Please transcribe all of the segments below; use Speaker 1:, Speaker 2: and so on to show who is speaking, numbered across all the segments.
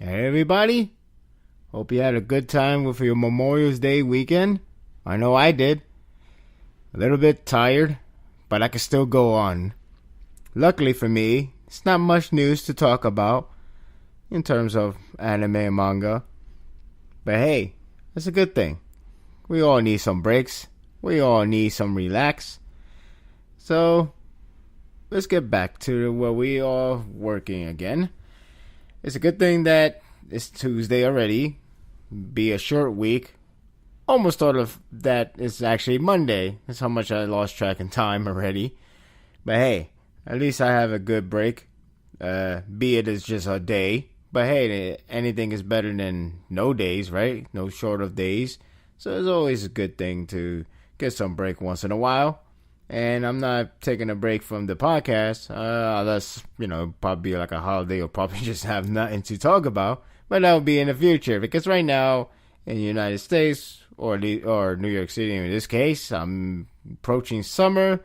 Speaker 1: Hey everybody, hope you had a good time with your Memorial Day weekend. I know I did. A little bit tired, but I can still go on. Luckily for me, it's not much news to talk about in terms of anime and manga. But hey, that's a good thing. We all need some breaks. We all need some relax. So, let's get back to where we are working again. It's a good thing that it's Tuesday already. Be a short week. Almost thought of that it's actually Monday. That's how much I lost track in time already. But hey, at least I have a good break. Be it as just a day. But hey, anything is better than no days, right? No short of days. So it's always a good thing to get some break once in a while. And I'm not taking a break from the podcast, unless, probably like a holiday or probably just have nothing to talk about. But that'll be in the future, because right now in the United States, or New York City in this case, I'm approaching summer,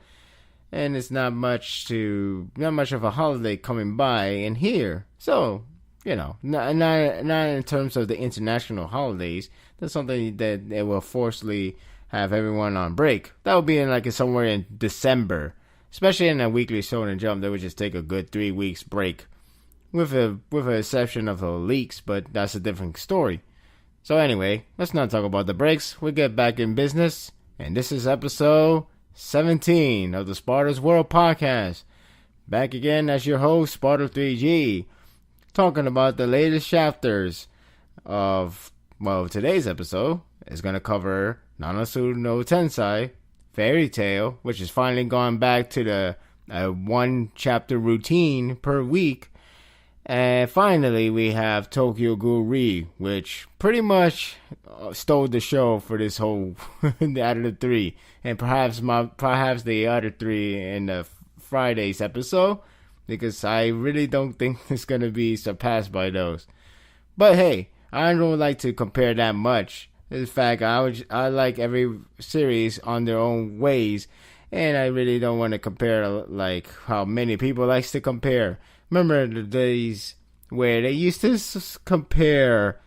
Speaker 1: and it's not much of a holiday coming by in here. So, not in terms of the international holidays. That's something that they will forcibly have everyone on break. That would be somewhere in December, especially in a weekly Shonen Jump. They would just take a good 3 weeks break, with an exception of the leaks, but that's a different story. So anyway, let's not talk about the breaks. We'll get back in business, and this is episode 17 of the Sparda's World podcast. Back again as your host, Sparda 3G, talking about the latest chapters of, today's episode is going to cover Nanatsu no Taizai, Fairy Tail, which has finally gone back to the one chapter routine per week. And finally, we have Tokyo Ghoul, which pretty much stole the show for this whole out of the three, and perhaps the other three in the Friday's episode, because I really don't think it's gonna be surpassed by those. But hey, I don't like to compare that much. In fact, I like every series on their own ways, and I really don't want to compare like how many people likes to compare. Remember the days where they used to compare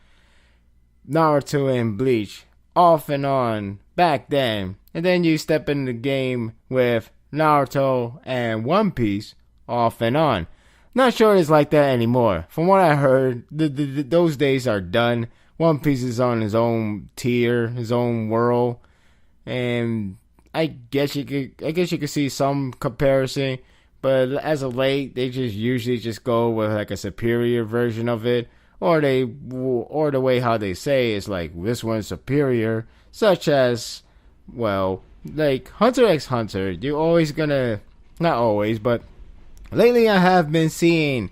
Speaker 1: Naruto and Bleach off and on back then, and then you step in the game with Naruto and One Piece off and on. Not sure it's like that anymore. From what I heard, those days are done. One Piece is on his own tier, his own world, and I guess you could see some comparison, but as of late, they just usually just go with like a superior version of it, or the way how they say is like this one's superior, such as like Hunter x Hunter. You're always gonna, not always, but lately I have been seeing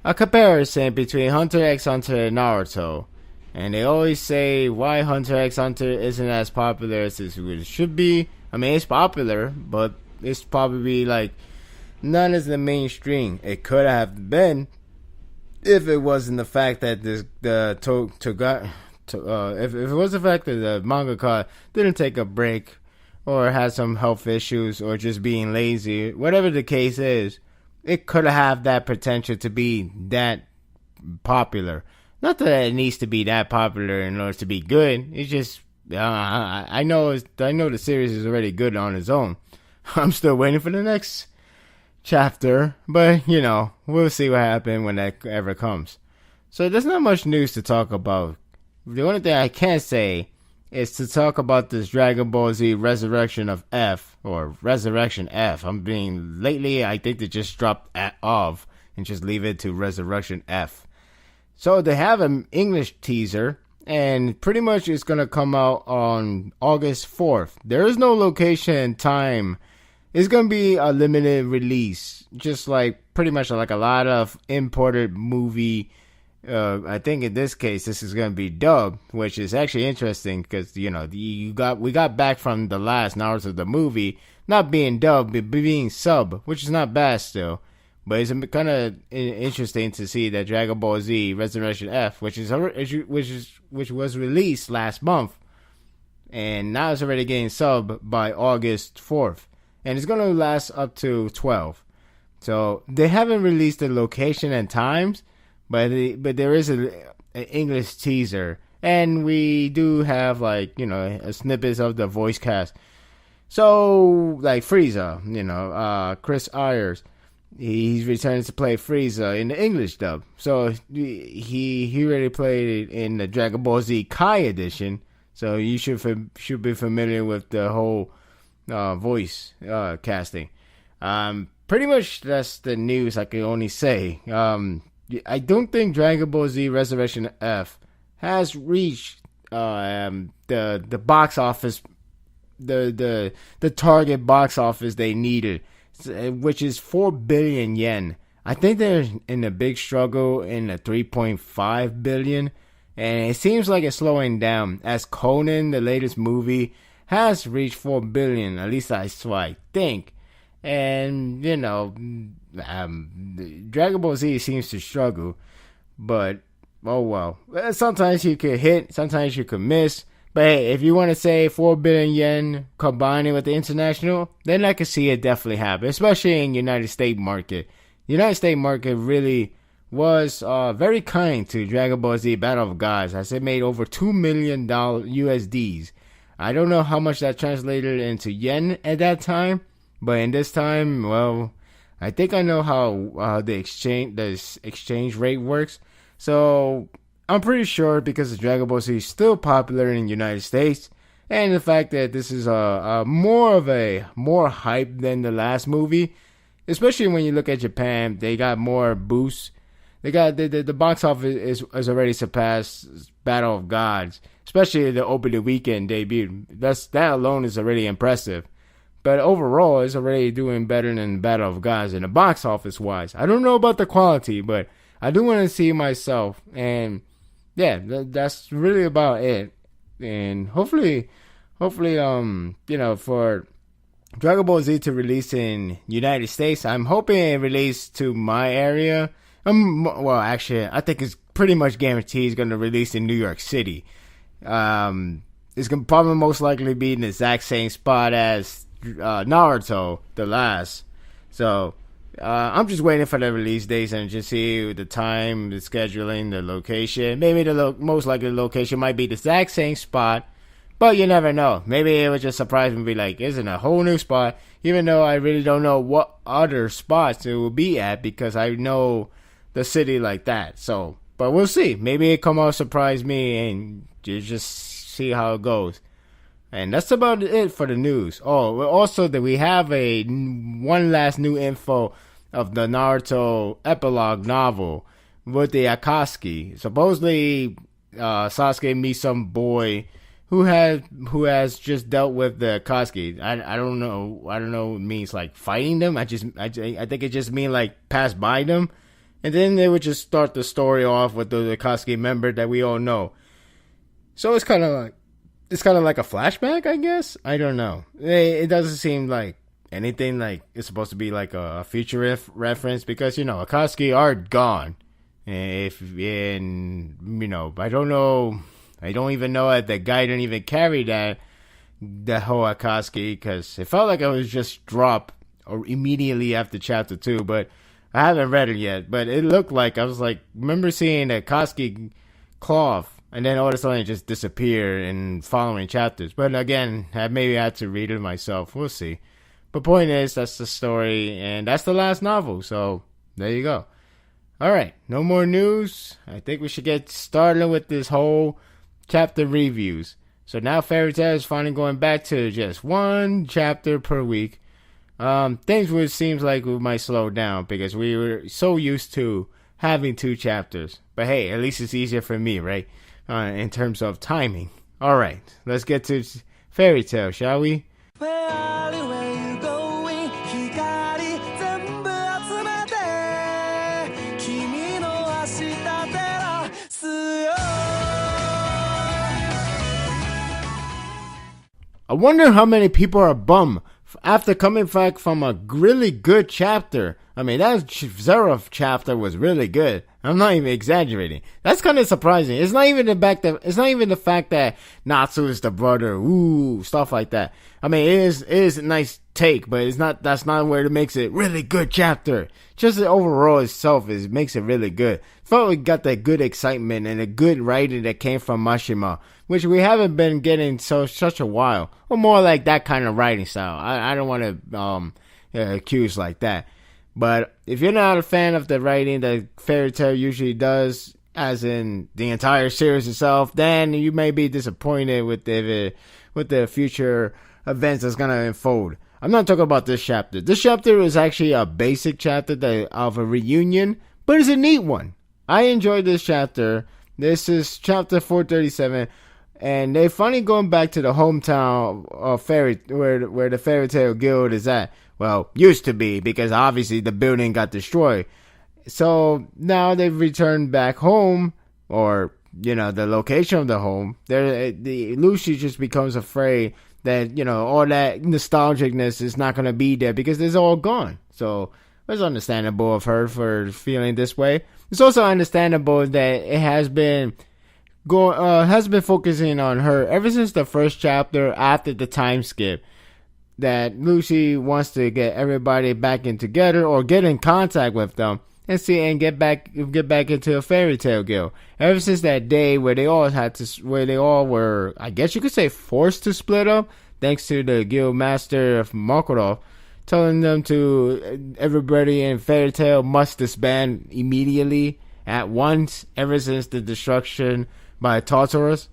Speaker 1: a comparison between Hunter x Hunter and Naruto. And they always say why Hunter x Hunter isn't as popular as it should be. I mean, it's popular, but it's probably like not as the mainstream. It could have been if it wasn't the fact that if it was the fact that the mangaka didn't take a break, or had some health issues, or just being lazy. Whatever the case is, it could have that potential to be that popular. Not that it needs to be that popular in order to be good. It's just I know the series is already good on its own. I'm still waiting for the next chapter, but we'll see what happens when that ever comes. So there's not much news to talk about. The only thing I can say is to talk about this DragonBall Z Resurrection of F, or Resurrection F. Lately I think they just dropped of and just leave it to Resurrection F. So they have an English teaser, and pretty much it's going to come out on August 4th. There is no location and time. It's going to be a limited release, just like pretty much like a lot of imported movie. I think in this case, this is going to be dubbed, which is actually interesting because, we got back from the last Naruto the movie, not being dubbed, but being sub, which is not bad still. But it's kind of interesting to see that Dragon Ball Z Resurrection F, which was released last month, and now it's already getting sub by August 4th, and it's going to last up to 12. So they haven't released the location and times, but there is an English teaser, and we do have like a snippets of the voice cast. So like Frieza, Chris Ayers, he's returning to play Frieza in the English dub. So he already played it in the Dragon Ball Z Kai edition. So you should be familiar with the whole voice casting. Pretty much that's the news I can only say. I don't think Dragon Ball Z Resurrection F has reached the box office, the target box office they needed, which is 4 billion yen. I think they're in a big struggle in the 3.5 billion, and it seems like it's slowing down as Conan, the latest movie, has reached 4 billion. At least that's what I think. And Dragon Ball Z seems to struggle, but oh well. Sometimes you could hit, sometimes you could miss. But hey, if you want to say 4 billion yen combining with the international, then I could see it definitely happen, especially in United States market. The United States market really was very kind to Dragon Ball Z Battle of Gods, as it made over $2 million USDs. I don't know how much that translated into yen at that time, but in this time, well, I think I know how the exchange rate works. So I'm pretty sure because the Dragon Ball Z is still popular in the United States, and the fact that this is more hype than the last movie, especially when you look at Japan, they got more boosts. They got the box office is already surpassed Battle of Gods, especially the opening weekend debut. That alone is already impressive. But overall, it's already doing better than Battle of Gods in the box office wise. I don't know about the quality, but I do want to see myself. And yeah, that's really about it. And hopefully, for Dragon Ball Z to release in United States, I'm hoping it release to my area. Well, actually, I think it's pretty much guaranteed it's going to release in New York City. It's going to probably most likely be in the exact same spot as Naruto, the last. So I'm just waiting for the release dates and just see the time, the scheduling, the location. Maybe the most likely location might be the exact same spot, but you never know. Maybe it would just surprise me and be like, it's in a whole new spot, even though I really don't know what other spots it will be at because I know the city like that. So, but we'll see. Maybe it come out surprise me and you just see how it goes. And that's about it for the news. Oh, also that we have one last new info of the Naruto epilogue novel with the Akatsuki. Supposedly, Sasuke meets some boy who has just dealt with the Akatsuki. I don't know. I don't know. It means like fighting them. I think it just means like pass by them, and then they would just start the story off with the Akatsuki member that we all know. So it's kind of like a flashback, I guess. I don't know. It doesn't seem like anything like it's supposed to be like a future reference because Akatsuki are gone. I don't know. I don't even know that the guy didn't even carry that whole Akatsuki because it felt like it was just dropped or immediately after chapter 2. But I haven't read it yet. But it looked like I was like remember seeing the Akatsuki cloth. And then all of a sudden it just disappeared in following chapters. But again, maybe I had to read it myself. We'll see. But point is, that's the story. And that's the last novel. So, there you go. Alright, no more news. I think we should get started with this whole chapter reviews. So now Fairy Tail is finally going back to just one chapter per week. Things would seems like we might slow down because we were so used to having 2 chapters. But hey, at least it's easier for me, right? In terms of timing. Alright, let's get to Fairy Tail, shall we? I wonder how many people are bummed after coming back from a really good chapter. I mean, that Zero chapter was really good. I'm not even exaggerating. That's kind of surprising. It's not even the fact that Natsu is the brother. Ooh, stuff like that. I mean, it is a nice take, but that's not where it makes it really good chapter. Just the overall itself makes it really good. felt we got that good excitement and the good writing that came from Mashima, which we haven't been getting such a while, or more like that kind of writing style. I don't want to accuse like that, but if you're not a fan of the writing that Fairy Tail usually does, as in the entire series itself, then you may be disappointed with the future events that's gonna unfold. I'm not talking about this chapter. This chapter is actually a basic chapter of a reunion, but it's a neat one. I enjoyed this chapter. This is chapter 437, and they finally going back to the hometown of where the Fairy Tail Guild is at. Well, used to be, because obviously the building got destroyed. So now they've returned back home, or the location of the home. Lucy just becomes afraid that all that nostalgicness is not gonna be there because it's all gone. So it's understandable of her for feeling this way. It's also understandable that it has been focusing on her ever since the first chapter after the time skip. That Lucy wants to get everybody back in together or get in contact with them and get back into a Fairy Tail Guild. Ever since that day where they all were, I guess you could say, forced to split up, thanks to the guild master of Makarov telling them to everybody in Fairy Tail must disband immediately at once. Ever since the destruction by Tartarus,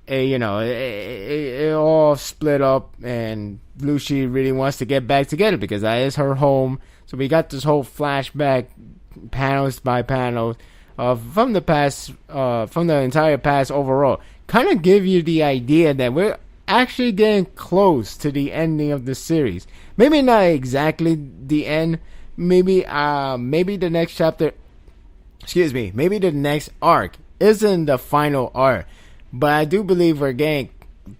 Speaker 1: it all split up, and Lucy really wants to get back together because that is her home. So we got this whole flashback, panels by panels, from the past, from the entire past overall. Kind of give you the idea that we're actually getting close to the ending of the series. Maybe not exactly the end. Maybe the next chapter. Maybe the next arc isn't the final arc, but I do believe we're getting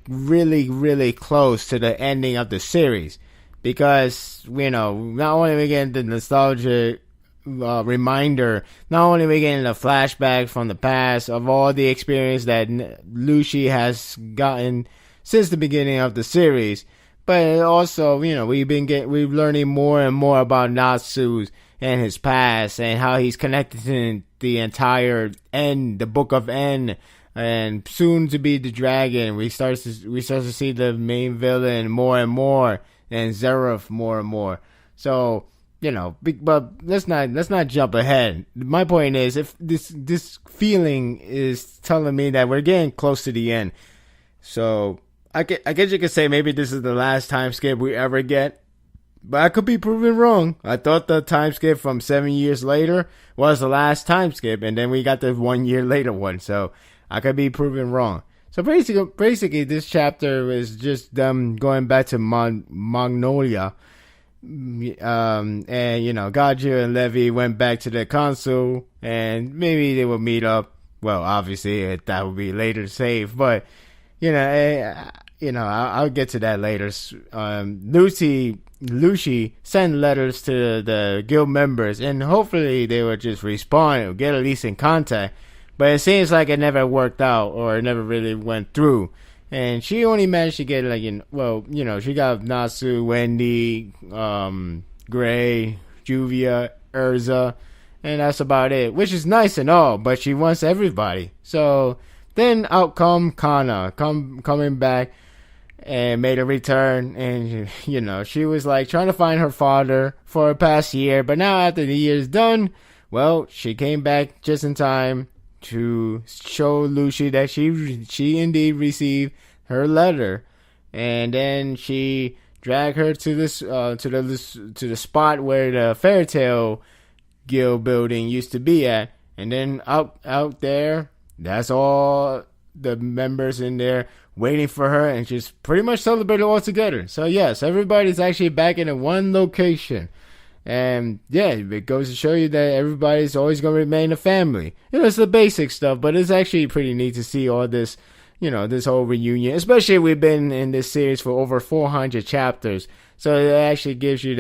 Speaker 1: really, really close to the ending of the series. Because, not only are we getting the nostalgia reminder, not only are we getting a flashback from the past of all the experience that Lucy has gotten since the beginning of the series, but also, we're learning more and more about Natsu and his past and how he's connected to the entire N, the Book of N, and soon to be the dragon. We start to see the main villain more and more, and Zeref more and more. So, but let's not jump ahead. My point is, if this feeling is telling me that we're getting close to the end, so I guess you could say maybe this is the last time skip we ever get, but I could be proven wrong. I thought the time skip from 7 years later was the last time skip, and then we got the 1 year later one, so I could be proven wrong. So basically, this chapter is just them going back to Magnolia, and Gaju and Levy went back to the console, and maybe they will meet up. Well, obviously that would be later saved, but I'll get to that later. Lucy sent letters to the guild members, and hopefully they will just respond or get at least in contact. But it seems like it never worked out, or it never really went through. And she only managed to get, she got Natsu, Wendy, Gray, Juvia, Urza, and that's about it. Which is nice and all, but she wants everybody. So then out come Kana, coming back and made a return. And, she was trying to find her father for the past year. But now after the year's done, well, she came back just in time to show Lucy that she indeed received her letter, and then she dragged her to the spot where the Fairy Tail Guild building used to be at, and then out there, that's all the members in there waiting for her, and just pretty much celebrated all together. So yes, everybody's actually back in one location. And yeah, it goes to show you that everybody's always going to remain a family. It's the basic stuff, but it's actually pretty neat to see all this, this whole reunion. Especially we've been in this series for over 400 chapters. So it actually gives you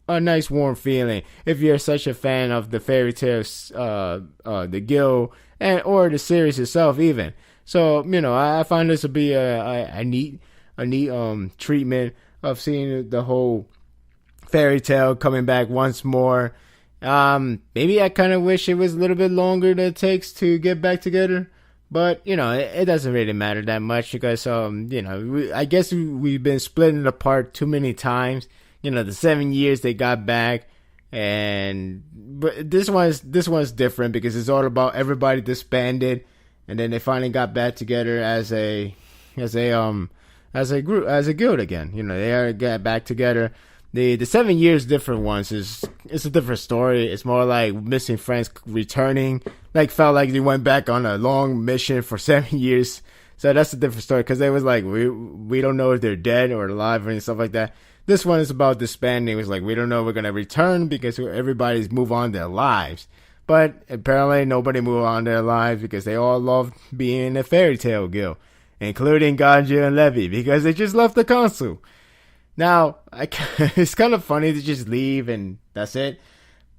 Speaker 1: a nice warm feeling if you're such a fan of the Fairy Tales, the guild, or the series itself even. So, I find this to be a neat treatment of seeing the whole Fairy Tail coming back once more, Maybe I kind of wish it was a little bit longer than it takes to get back together. But, it doesn't really matter that much because, I guess we've been splitting apart too many times. The 7 years they got back. But this one's different because it's all about everybody disbanded. And then they finally got back together as a group, as a guild again. They got back together. The 7 years different ones it's a different story. It's more like missing friends returning. Like felt like they went back on a long mission for 7 years. So that's a different story because they was like we don't know if they're dead or alive or any stuff like that. This one is about disbanding. It was like we don't know if we're gonna return because everybody's move on their lives. But apparently nobody moved on their lives because they all loved being in a fairy tale guild, including Ganja and Levy because they just left the console. Now, it's kind of funny to just leave and that's it.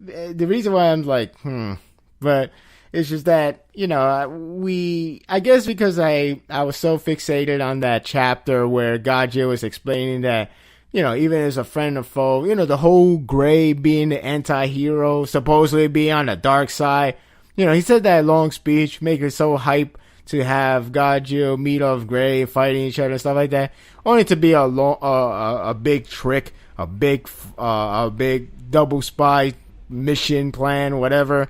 Speaker 1: The reason why I'm like, but it's just that, I guess because I was so fixated on that chapter where Gajia was explaining that, even as a friend or foe, the whole Gray being the anti-hero, supposedly being on the dark side. He said that long speech, making it so hype to have Gajio meet off Gray fighting each other and stuff like that, only to be a big trick, a big double spy mission plan, whatever,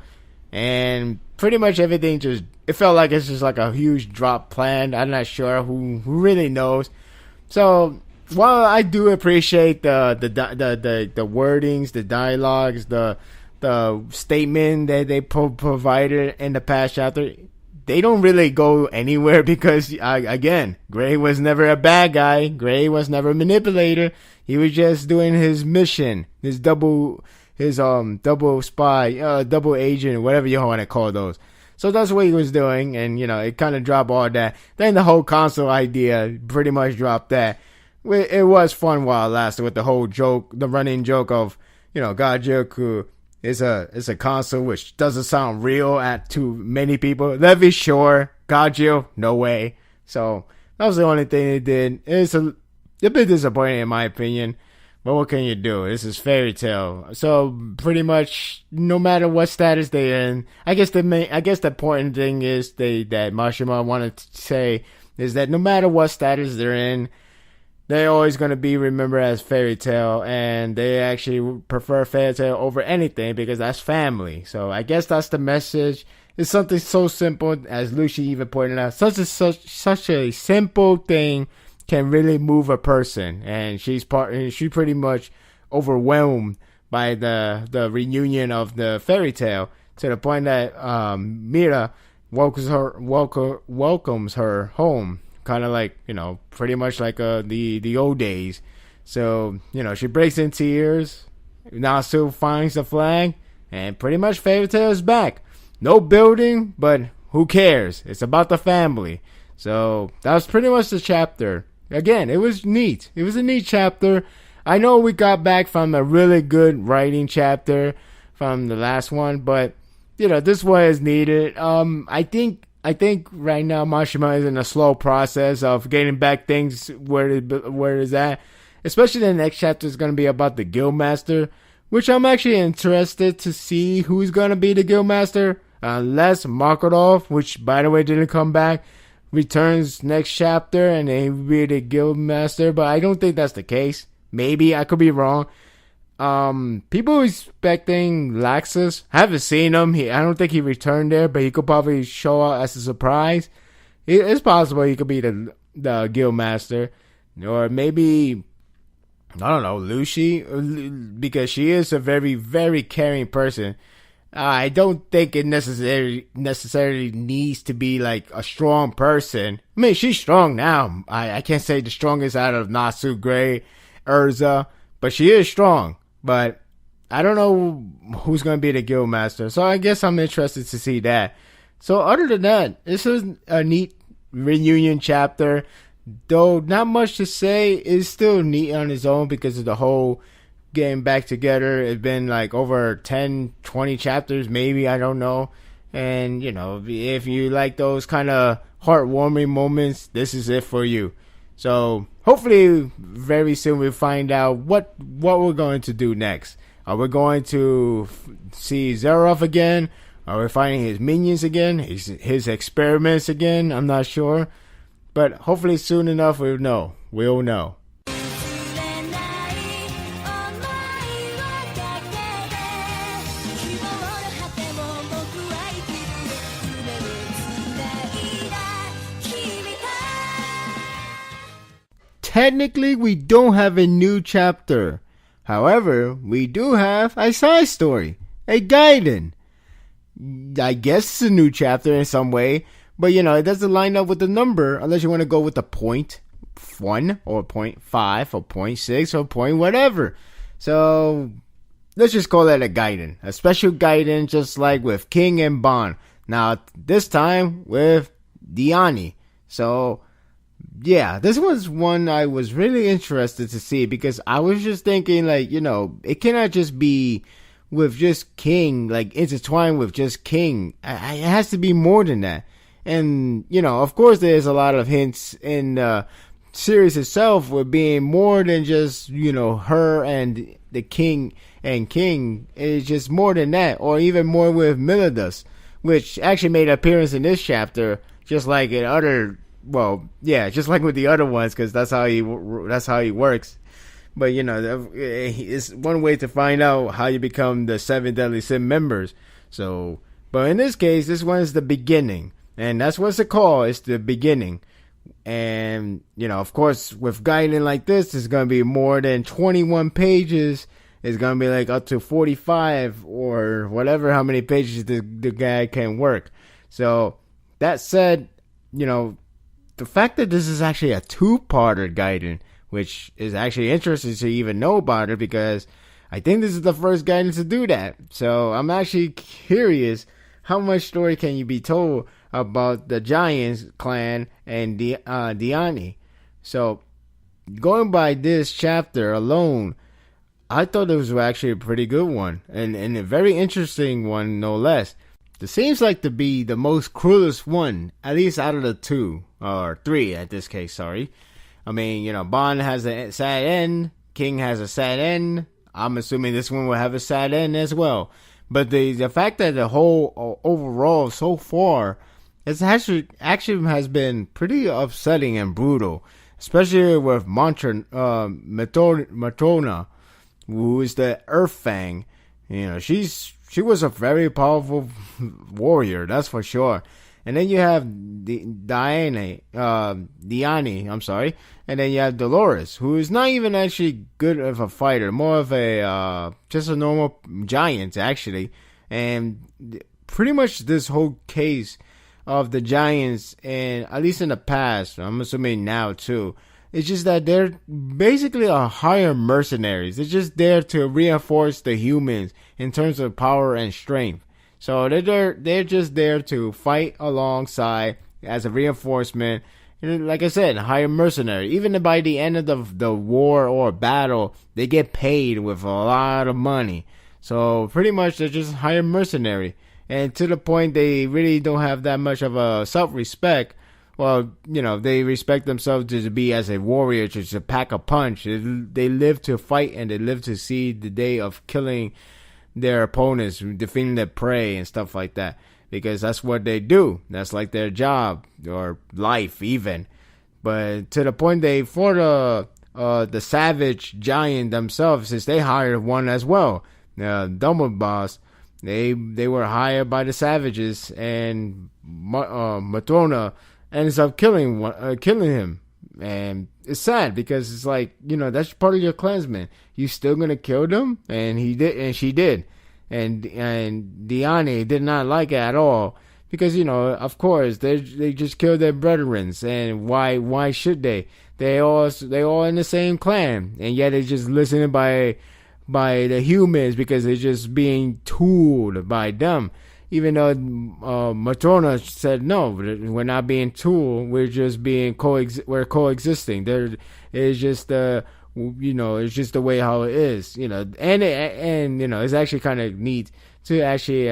Speaker 1: and pretty much everything it felt like it's just like a huge drop plan. I'm not sure who really knows. So while I do appreciate the wordings, the dialogues, the statement that they provided in the past chapter, they don't really go anywhere because, again, Gray was never a bad guy. Gray was never a manipulator. He was just doing his mission, his double spy, double agent, whatever you want to call those. So that's what he was doing, and, it kind of dropped all that. Then the whole console idea pretty much dropped that. It was fun while it lasted with the whole joke, the running joke of, Gajoku is a console which doesn't sound real to many people. Levy, sure. Gajio, no way. So that was the only thing they did. It's a bit disappointing in my opinion. But what can you do? This is fairy tale. So pretty much no matter what status they're in, I guess the important thing is that Mashima wanted to say is that no matter what status they're in, they're always going to be remembered as fairy tale, and they actually prefer fairy tale over anything because that's family. So I guess that's the message. It's something so simple, as Lucy even pointed out. Such a simple thing can really move a person, and she's pretty much overwhelmed by the reunion of the fairy tale to the point that Mira welcomes her home. Kind of like, pretty much like the old days. So, she breaks in tears. Natsu finds the flag. And pretty much Fairy Tail is back. No building, but who cares? It's about the family. So, that was pretty much the chapter. Again, it was neat. It was a neat chapter. I know we got back from a really good writing chapter from the last one. But, this one is needed. I think right now Mashima is in a slow process of getting back things where it's at. Especially the next chapter is going to be about the Guildmaster, which I'm actually interested to see who's going to be the Guildmaster. Unless Makarov, which by the way didn't come back, returns next chapter and he will be the Guildmaster. But I don't think that's the case. Maybe, I could be wrong. People expecting Laxus. I haven't seen him. I don't think he returned there, but he could probably show up as a surprise. It's possible he could be the Guildmaster. Or maybe, I don't know, Lucy, because she is a very, very caring person. I don't think it necessarily needs to be like a strong person. I mean, she's strong now. I can't say the strongest out of Natsu, Gray, Urza, but she is strong. But I don't know who's going to be the Guildmaster. So I guess I'm interested to see that. So other than that, this is a neat reunion chapter. Though not much to say. It's still neat on its own because of the whole getting back together. It's been like over 10, 20 chapters maybe. I don't know. And, if you like those kind of heartwarming moments, this is it for you. So hopefully very soon we'll find out what we're going to do next. Are we going to see Zeroth again? Are we finding his minions again? His experiments again? I'm not sure. But hopefully soon enough we'll know. We'll know. Technically, we don't have a new chapter. However, we do have a side story, a Gaiden. I guess it's a new chapter in some way, but it doesn't line up with the number unless you want to go with the 0.1 or 0.5 or 0.6 or point whatever. So let's just call that a Gaiden, a special Gaiden, just like with King and Bon. Now this time with Diani. So yeah, this was one I was really interested to see because I was just thinking it cannot just be with just King, intertwined with just King. It has to be more than that. And, of course there's a lot of hints in the series itself with being more than just, her and the King and King. It's just more than that. Or even more with Milidus, which actually made an appearance in this chapter, just like in other... Well, yeah, just like with the other ones, because that's how he works. But it's one way to find out how you become the 7 Deadly Sin members. So, but in this case, this one is the beginning, and that's what it's called. It's the beginning, and of course, with Gaiden like this, it's gonna be more than 21 pages. It's gonna be up to 45 or whatever, how many pages the guy can work. So that said, the fact that this is actually a 2-parter Gaiden, which is actually interesting to even know about it, because I think this is the first Gaiden to do that. So I'm actually curious, how much story can you be told about the Giants clan and Diani? So going by this chapter alone, I thought it was actually a pretty good one, and a very interesting one, no less. This seems like to be the most cruelest one, at least out of the 2, or 3 at this case, sorry. I mean, Bond has a sad end, King has a sad end. I'm assuming this one will have a sad end as well. But the fact that the whole overall so far, it's actually has been pretty upsetting and brutal. Especially with Matrona, who is the Earth Fang. She was a very powerful warrior, that's for sure. And then you have Diani, and then you have Dolores, who is not even actually good of a fighter, more of a just a normal giant actually. And pretty much this whole case of the giants, and at least in the past, I'm assuming now too, it's just that they're basically a higher mercenaries. They're just there to reinforce the humans in terms of power and strength. So they're just there to fight alongside as a reinforcement. And like I said, higher mercenary. Even by the end of the war or battle, they get paid with a lot of money. So pretty much they're just higher mercenary. And to the point they really don't have that much of a self-respect. Well, they respect themselves to be as a warrior, to pack a punch. They live to fight, and they live to see the day of killing their opponents, defeating their prey and stuff like that. Because that's what they do. That's like their job, or life even. But to the point for the savage giant themselves, since they hired one as well, Dumble Boss, they were hired by the savages, and Matrona ends up killing him. And it's sad because it's like, that's part of your clansmen. You still gonna kill them? And he did, and she did. And Diani did not like it at all. Because, of course, they just killed their brethren. And why should they? They all in the same clan. And yet they're just listening by the humans because they're just being tooled by them. Even though Matrona said, no, we're not being tooled, we're just being we're coexisting. It's just it's just the way how it is, and it's actually kind of neat to actually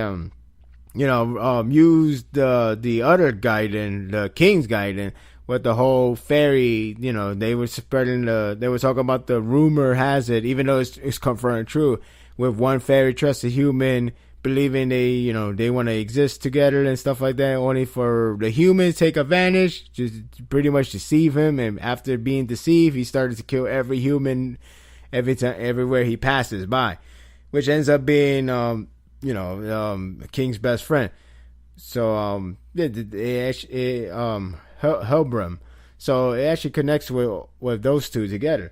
Speaker 1: use the other Gaiden, the King's Gaiden, with the whole fairy. They were talking about the rumor has it, even though it's confirmed true, with one very trusted human believing they want to exist together and stuff like that, only for the humans take advantage, just pretty much deceive him. And after being deceived, he started to kill every human everywhere he passes by, which ends up being King's best friend. So Helbram. So it actually connects with those two together.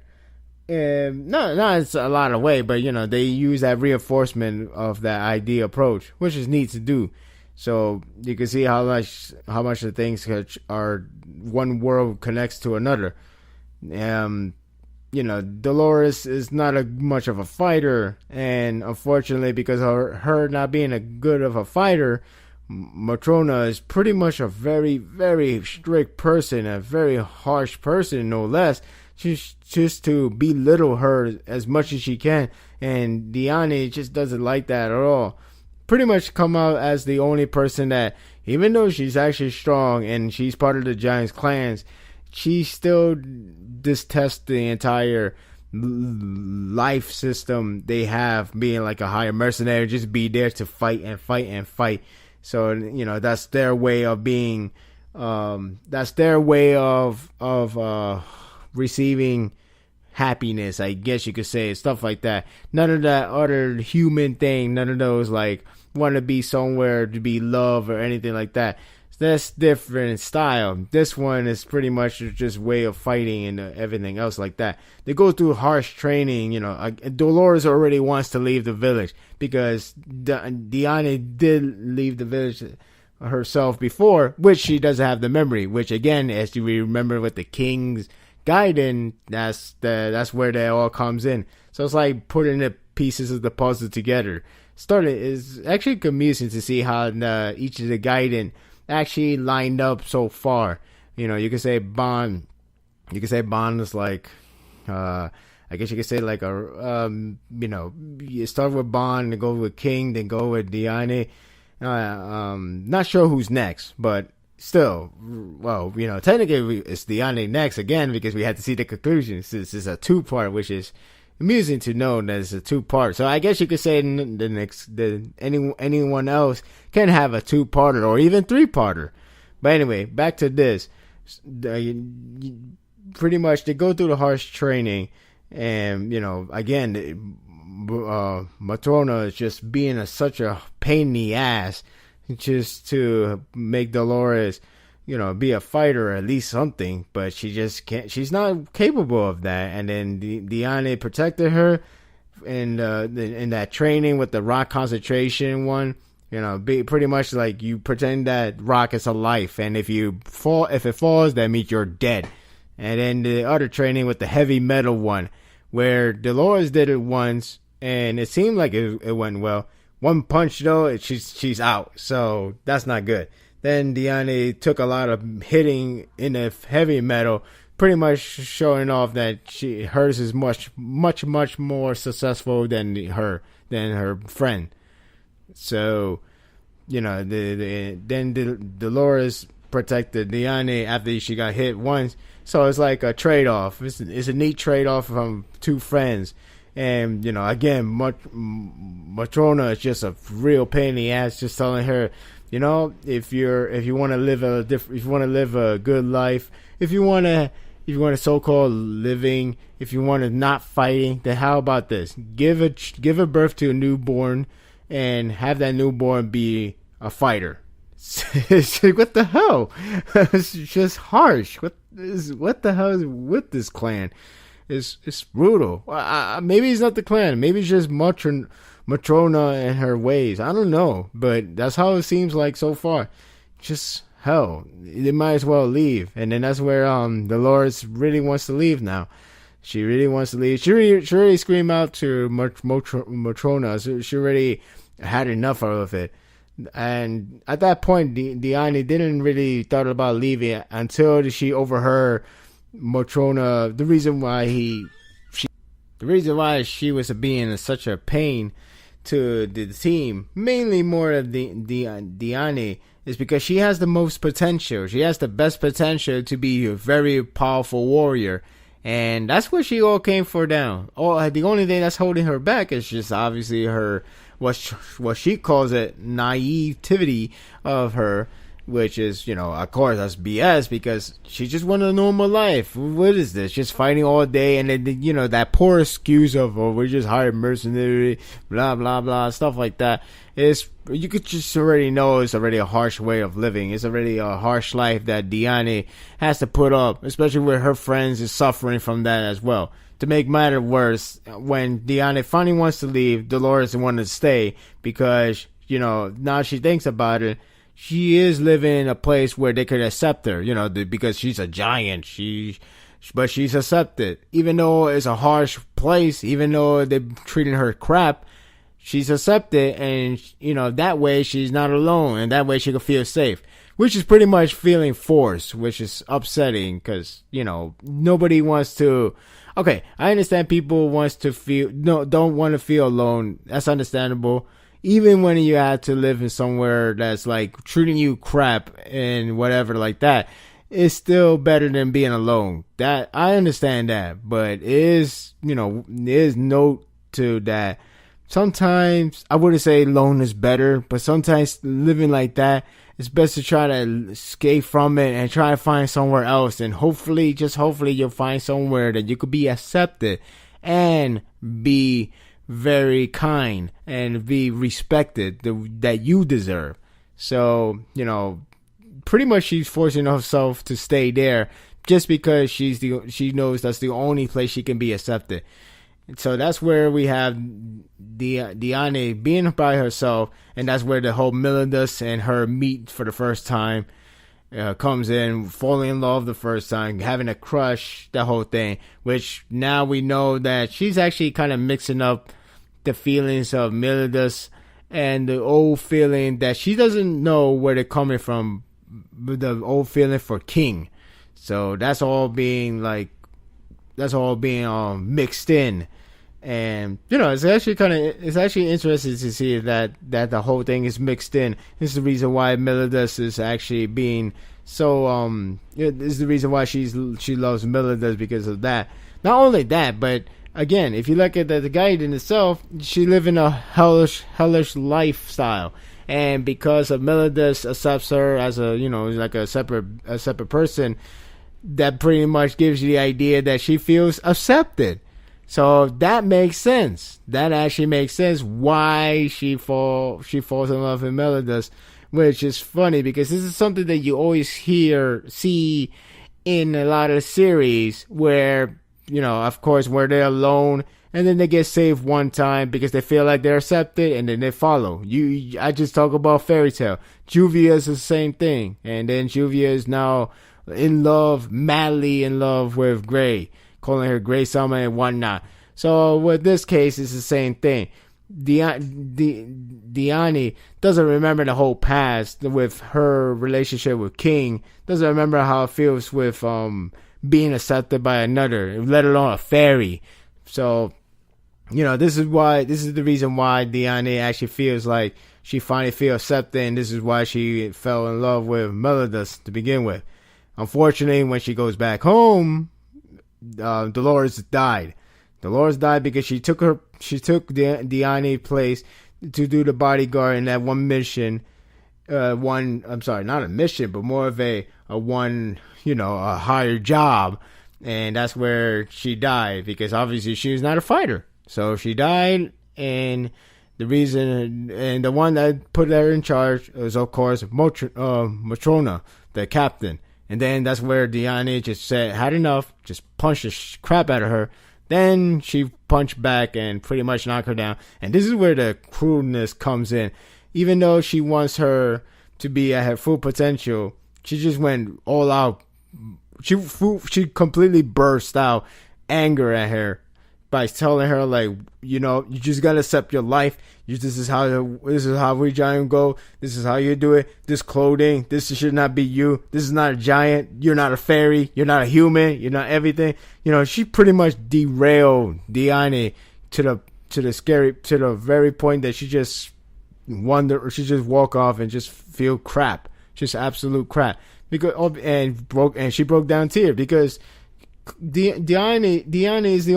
Speaker 1: And not it's a lot of way, but they use that reinforcement of that idea approach, which is neat to do. So you can see how much the things are one world connects to another. Dolores is not much of a fighter, and unfortunately, because of her not being a good of a fighter, Matrona is pretty much a very, very strict person, a very harsh person, no less. She's just to belittle her as much as she can, and Diane just doesn't like that at all. Pretty much come out as the only person that, even though she's actually strong and she's part of the Giants clans, she still detests the entire life system they have, being like a higher mercenary, just be there to fight and fight and fight. So that's their way of being. That's their way of receiving happiness, I guess you could say, stuff like that. None of that other human thing, none of those like want to be somewhere to be loved or anything like that. That's different style. This one is pretty much just way of fighting and everything else like that. They go through harsh training. Dolores already wants to leave the village because Diane did leave the village herself before, which she doesn't have the memory. Which again, as you remember with the King's Gaiden, that's where that all comes in. So it's like putting the pieces of the puzzle together. Is actually amusing to see how each of the Gaiden actually lined up so far. You could say Bond. You could say Bond is like, I guess you could say like you start with Bond, then go with King, then go with Diane. Not sure who's next, but still, well, technically it's Diane next again because we had to see the conclusion. This is a two-part, which is amusing to know that it's a two-part. So I guess you could say anyone else can have a two-parter or even three-parter. But anyway, back to this. Pretty much they go through the harsh training, and again, Matrona is just being such a pain in the ass, just to make Dolores be a fighter or at least something, but she just can't. She's not capable of that. And then Diane protected her in that training with the rock concentration one. Be pretty much like you pretend that rock is a life, and if it falls, that means you're dead. And then the other training with the heavy metal one, where Dolores did it once, and it seemed like it went well. One punch though, she's out, so that's not good. Then Diane took a lot of hitting in the heavy metal, pretty much showing off that hers is much more successful than her friend. So, then Dolores protected Diane after she got hit once. So it's like a trade-off. It's a neat trade-off from two friends. And, again, Matrona is just a real pain in the ass, just telling her, if you want to live a good life, if you want to so-called living, if you want to not fighting, then how about this? Give a birth to a newborn and have that newborn be a fighter. It's like, what the hell? It's just harsh. What the hell is with this clan? It's brutal. Maybe it's not the clan. Maybe it's just Matrona and her ways. I don't know, but that's how it seems like so far. Just hell. They might as well leave. And then that's where Dolores really wants to leave now. She really wants to leave. She really screamed out to Matrona. So she already had enough of it. And at that point, Diane didn't really thought about leaving until she overheard Matrona. The reason why she was being such a pain to the team, mainly more of Diane, is because she has the most potential. She has the best potential to be a very powerful warrior. And that's what she all came for down. The only thing that's holding her back is just obviously her, what she calls it, naivety of her, which is, of course, that's BS, because she just wanted a normal life. What is this? Just fighting all day, and then, that poor excuse of, we just hired mercenary, blah, blah, blah, stuff like that. You could just already know it's already a harsh way of living. It's already a harsh life that Diane has to put up, especially with her friends is suffering from that as well. To make matter worse, when Diane finally wants to leave, Dolores wants to stay because, now she thinks about it, she is living in a place where they could accept her, because she's a giant. But she's accepted. Even though it's a harsh place, even though they're treating her crap, she's accepted, and, that way she's not alone, and that way she can feel safe. Which is pretty much feeling forced, which is upsetting, because, nobody wants to... Okay, I understand people don't want to feel alone. That's understandable. Even when you have to live in somewhere that's like treating you crap and whatever like that, it's still better than being alone. That I understand that, but there is note to that. Sometimes I wouldn't say alone is better, but sometimes living like that, it's best to try to escape from it and try to find somewhere else. And hopefully, just hopefully, you'll find somewhere that you could be accepted and be very kind and be respected that you deserve. So, pretty much she's forcing herself to stay there just because she knows that's the only place she can be accepted. So that's where we have Diane being by herself, and that's where the whole Meliodas and her meet for the first time. Comes in, falling in love the first time, having a crush, that whole thing. Which now we know that she's actually kind of mixing up the feelings of Meliodas and the old feeling that she doesn't know where they're coming from, the old feeling for King. So that's all being mixed in. And it's actually interesting to see that the whole thing is mixed in. This is the reason why Meliodas is actually being so this is the reason why she loves Meliodas, because of that. Not only that, but again, if you look at the guide in itself, she live in a hellish lifestyle, and because of Meliodas accepts her as a like a separate person, that pretty much gives you the idea that she feels accepted. So that makes sense. That actually makes sense why she falls in love with Meliodas, which is funny because this is something that you always see in a lot of series where, of course, where they're alone and then they get saved one time because they feel like they're accepted and then they follow. I just talk about Fairy Tail. Juvia is the same thing. And then Juvia is now madly in love with Gray, calling her Grey Summer and whatnot. So with this case, it's the same thing. Diane doesn't remember the whole past with her relationship with King. Doesn't remember how it feels with being accepted by another, let alone a fairy. So, this is the reason why Diane actually feels like she finally feels accepted, and this is why she fell in love with Meliodas to begin with. Unfortunately, when she goes back home, Dolores died. Dolores died because she took Diane's place to do the bodyguard in that one mission. Not a mission, but more of a higher job. And that's where she died, because obviously she was not a fighter. So she died, and the one that put her in charge was, of course, Matrona, the captain. And then that's where Diane just said, had enough, just punched the crap out of her. Then she punched back and pretty much knocked her down. And this is where the cruelness comes in. Even though she wants her to be at her full potential, she just went all out. She completely burst out anger at her by telling her, like, you just gotta accept your life. This is how we giant go. This is how you do it. This clothing, this should not be you. This is not a giant. You're not a fairy. You're not a human. You're not everything. She pretty much derailed Diane to the very point that she just walk off and just feel crap, just absolute crap. And she broke down tears because Diana is the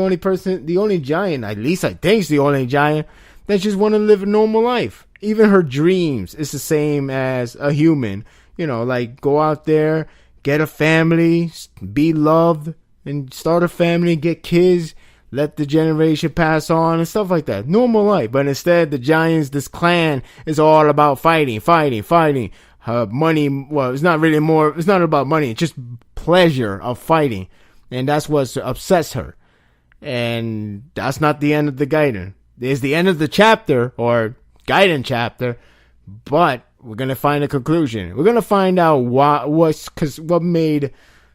Speaker 1: only giant, at least I think is the only giant, that just want to live a normal life. Even her dreams is the same as a human. Like go out there, get a family, be loved, and start a family, get kids, let the generation pass on and stuff like that. Normal life. But instead, the giants, this clan, is all about fighting. Money, well, it's not about money. It's just pleasure of fighting. And that's what upsets her. And that's not the end of the Gaiden. It's the end of the chapter, or Gaiden chapter, but we're going to find a conclusion. We're going to find out what made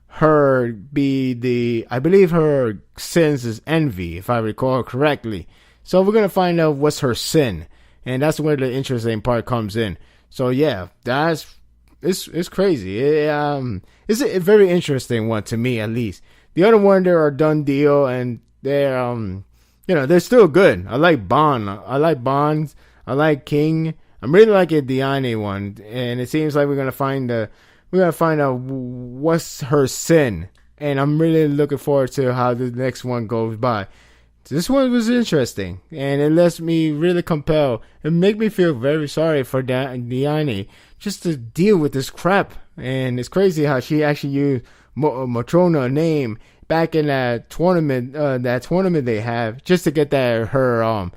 Speaker 1: her be I believe her sins is envy, if I recall correctly. So we're going to find out what's her sin. And that's where the interesting part comes in. So yeah, it's crazy. It's a very interesting one to me, at least. The other one, there are done deal, and they're still good. I like Bond. I like King. I'm really liking the Diane one, and it seems like we're gonna find out what's her sin, and I'm really looking forward to how the next one goes by. This one was interesting, and it lets me really compel and make me feel very sorry for Diane just to deal with this crap. And it's crazy how she actually used Matrona name back in that tournament they have, just to get that her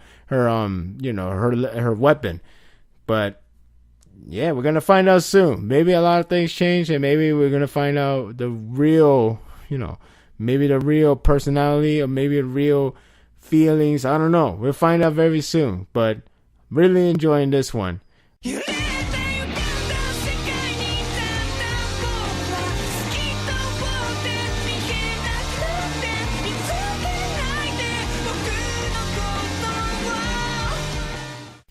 Speaker 1: weapon. But yeah, we're gonna find out soon. Maybe a lot of things change, and maybe we're gonna find out the real, maybe the real personality, or maybe the real feelings. I don't know. We'll find out very soon. But really enjoying this one.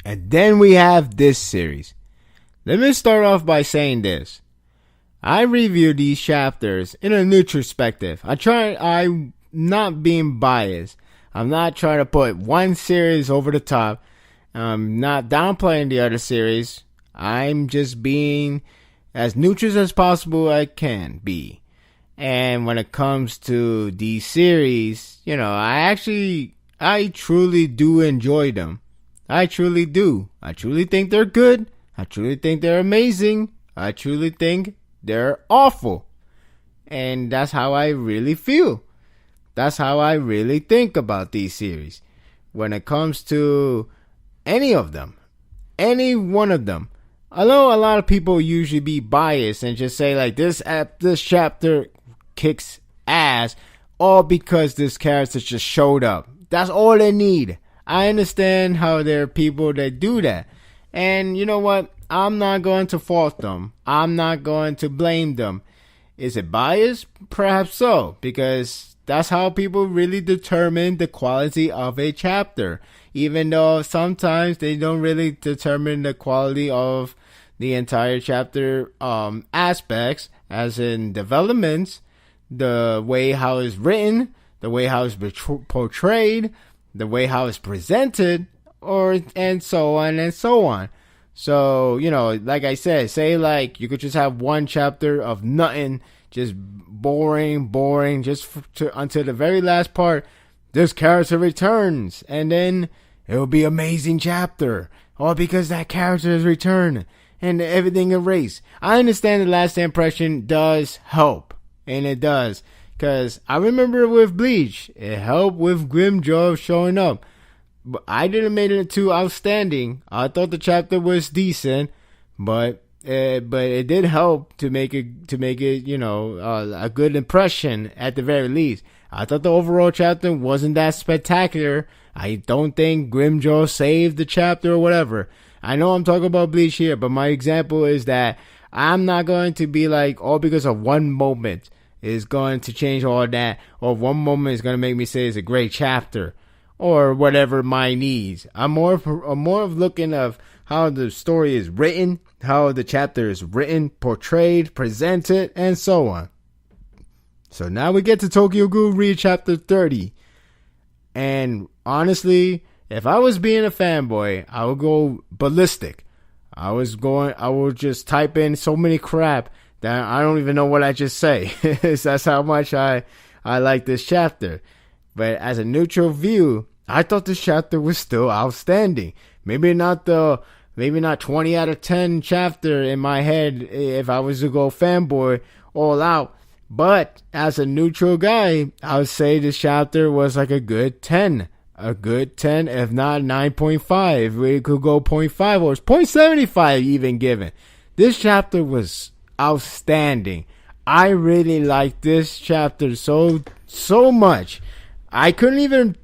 Speaker 1: And then we have this series. Let me start off by saying this. I review these chapters in a neutral perspective. I'm not being biased. I'm not trying to put one series over the top. I'm not downplaying the other series. I'm just being as neutral as possible I can be. And when it comes to these series, I truly do enjoy them. I truly do. I truly think they're good. I truly think they're amazing. I truly think they're awful. And that's how I really feel. That's how I really think about these series. When it comes to any of them, any one of them. I know a lot of people usually be biased and just say like this chapter kicks ass all because this character just showed up. That's all they need. I understand how there are people that do that. And you know what? I'm not going to fault them. I'm not going to blame them. Is it biased? Perhaps so, because that's how people really determine the quality of a chapter. Even though sometimes they don't really determine the quality of the entire chapter aspects, as in developments, the way how it's written, the way how it's portrayed, the way how it's presented, and so on and so on. So, like I said, say like you could just have one chapter of nothing, just boring, just until the very last part, this character returns, and then it'll be amazing chapter, all because that character has returned, and everything erased. I understand the last impression does help, and it does. Because I remember with Bleach, it helped with Grimjaw showing up. But I didn't make it too outstanding. I thought the chapter was decent, but it did help to make it a good impression at the very least. I thought the overall chapter wasn't that spectacular. I don't think Grimjaw saved the chapter or whatever. I know I'm talking about Bleach here, but my example is that I'm not going to be like, all because of one moment is going to change all that, or one moment is going to make me say it's a great chapter, or whatever my needs. I'm more of looking of how the story is written, how the chapter is written, portrayed, presented, and so on. So now we get to Tokyo Ghoul Read chapter 30. And honestly, if I was being a fanboy, I would go ballistic. I would just type in so many crap that I don't even know what I just say. That's how much I I like this chapter. But as a neutral view, I thought this chapter was still outstanding. Maybe not 20 out of 10 chapter in my head if I was to go fanboy all out. But as a neutral guy, I would say this chapter was like a good 10. A good 10, if not 9.5. We could go 0.5 or 0.75 even given. This chapter was outstanding. I really liked this chapter so much. I couldn't even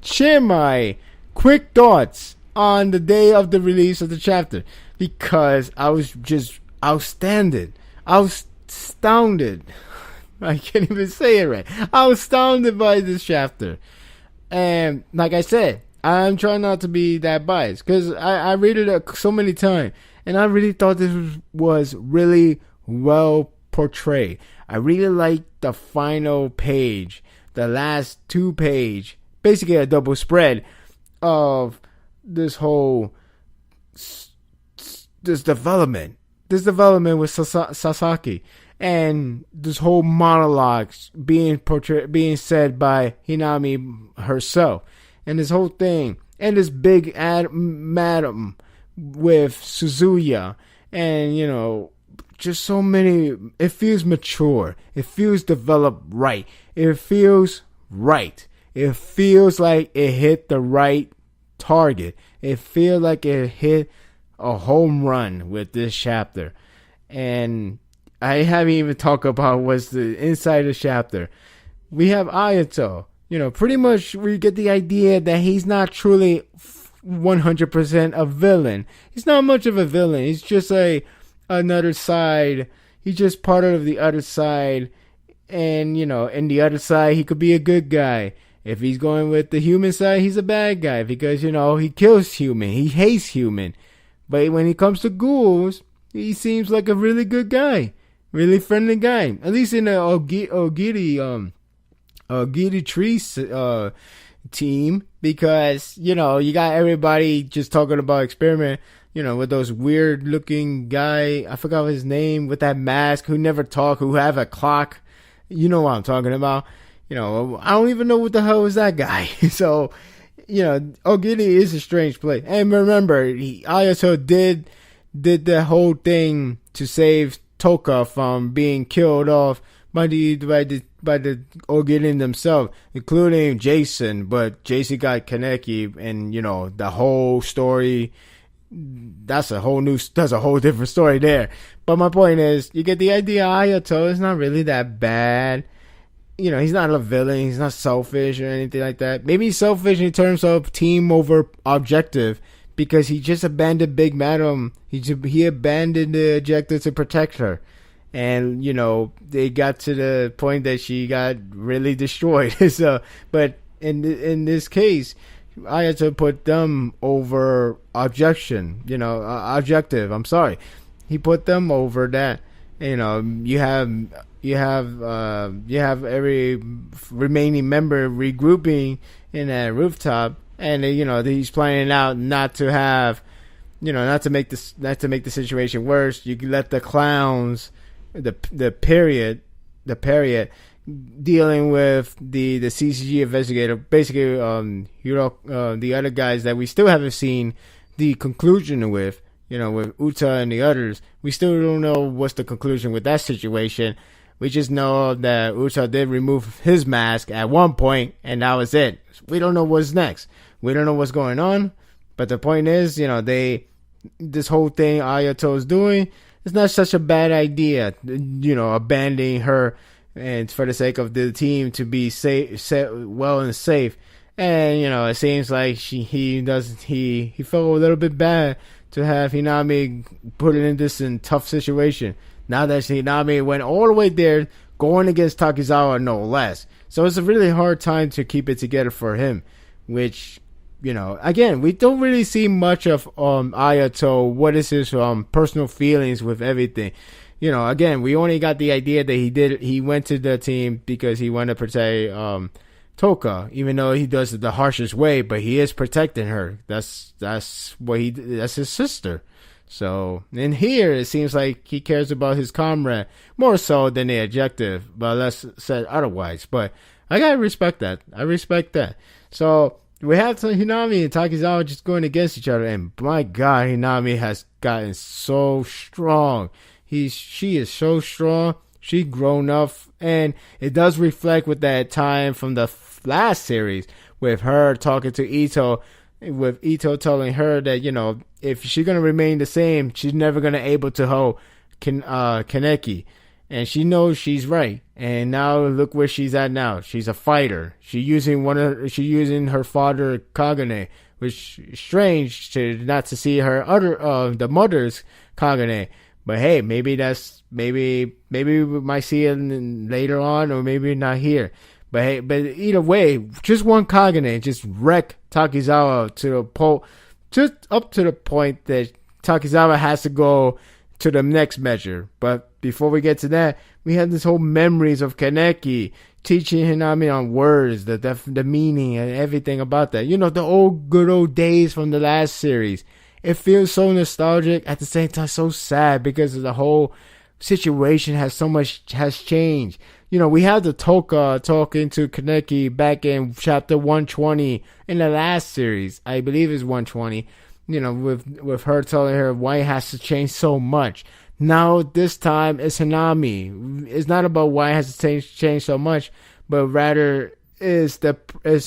Speaker 1: share my quick thoughts on the day of the release of the chapter because I was just astounded. I can't even say it right. I was astounded by this chapter. And like I said, I'm trying not to be that biased because I read it so many times. And I really thought this was really well portrayed. I really liked the final page, the last 2 page, basically a double spread of this whole this development with Sasaki, and this whole monologue being said by Hinami herself, and this whole thing, and this big madam with Suzuya, and just so many. It feels mature. It feels developed right. It feels right. It feels like it hit the right target. It feels like it hit a home run with this chapter. And I haven't even talked about what's the inside of the chapter. We have Ayato. Pretty much we get the idea that he's not truly 100% a villain. He's not much of a villain. He's just another side. He's just part of the other side. And, in the other side, he could be a good guy. If he's going with the human side, he's a bad guy because, he kills human. He hates human. But when it comes to ghouls, he seems like a really good guy. Really friendly guy. At least in the Ogiri Tree team. Because, you got everybody just talking about experiment. With those weird looking guy. I forgot his name. With that mask. Who never talk. Who have a clock. You know what I'm talking about. I don't even know what the hell is that guy. So, Ogiri is a strange place. And remember, Ayato did the whole thing to save Toka from being killed off by the Ogiri themselves, including Jason. But Jason got Kaneki, and the whole story. That's a whole different story there. But my point is, you get the idea. Ayato is not really that bad. He's not a villain. He's not selfish or anything like that. Maybe he's selfish in terms of team over objective because he just abandoned Big Madam. He abandoned the objective to protect her. And, they got to the point that she got really destroyed. But in this case, Ayato put them over objective. I'm sorry. He put them over that. You have every remaining member regrouping in that rooftop, and he's planning out not to make the situation worse. You can let the clowns, the period dealing with the CCG investigator, basically the other guys that we still haven't seen the conclusion with. With Uta and the others, we still don't know what's the conclusion with that situation. We just know that Uta did remove his mask at one point, and that was it. We don't know what's next. We don't know what's going on. But the point is, this whole thing Ayato's doing is not such a bad idea. Abandoning her and for the sake of the team to be well and safe. And it seems like he felt a little bit bad to have Hinami put it in this tough situation. Now that Hinami went all the way there, going against Takizawa no less. So it's a really hard time to keep it together for him. Which, again, we don't really see much of Ayato. What is his personal feelings with everything? Again, we only got the idea that he went to the team because he wanted to protect Toka, even though he does it the harshest way, but he is protecting her. That's his sister. So in here, it seems like he cares about his comrade more so than the objective, but let's say otherwise. But I gotta respect that. I respect that. So we have Hinami and Takizawa just going against each other, and my God, Hinami has gotten so strong. She is so strong. She grown up, and it does reflect with that time from the last series with her talking to Ito, with Ito telling her that, you know, if she's gonna remain the same, she's never gonna able to hold Kaneki, and she knows she's right. And now look where she's at now. She's a fighter. She's using her father Kagane, which is strange not to see her the mother's Kagane. But hey, maybe we might see it later on, or maybe not here. But hey, but either way, just one Kagane just wreck Takizawa just up to the point that Takizawa has to go to the next measure. But before we get to that, we have this whole memories of Kaneki teaching Hinami on words, the meaning and everything about that. You know, the good old days from the last series. It feels so nostalgic, at the same time so sad, because of the whole situation has changed. You know, we had the Toka talking to Kaneki back in chapter 120 in the last series. I believe it's 120. You know, with her telling her why it has to change so much. Now this time it's Hinami. It's not about why it has to change so much, but rather is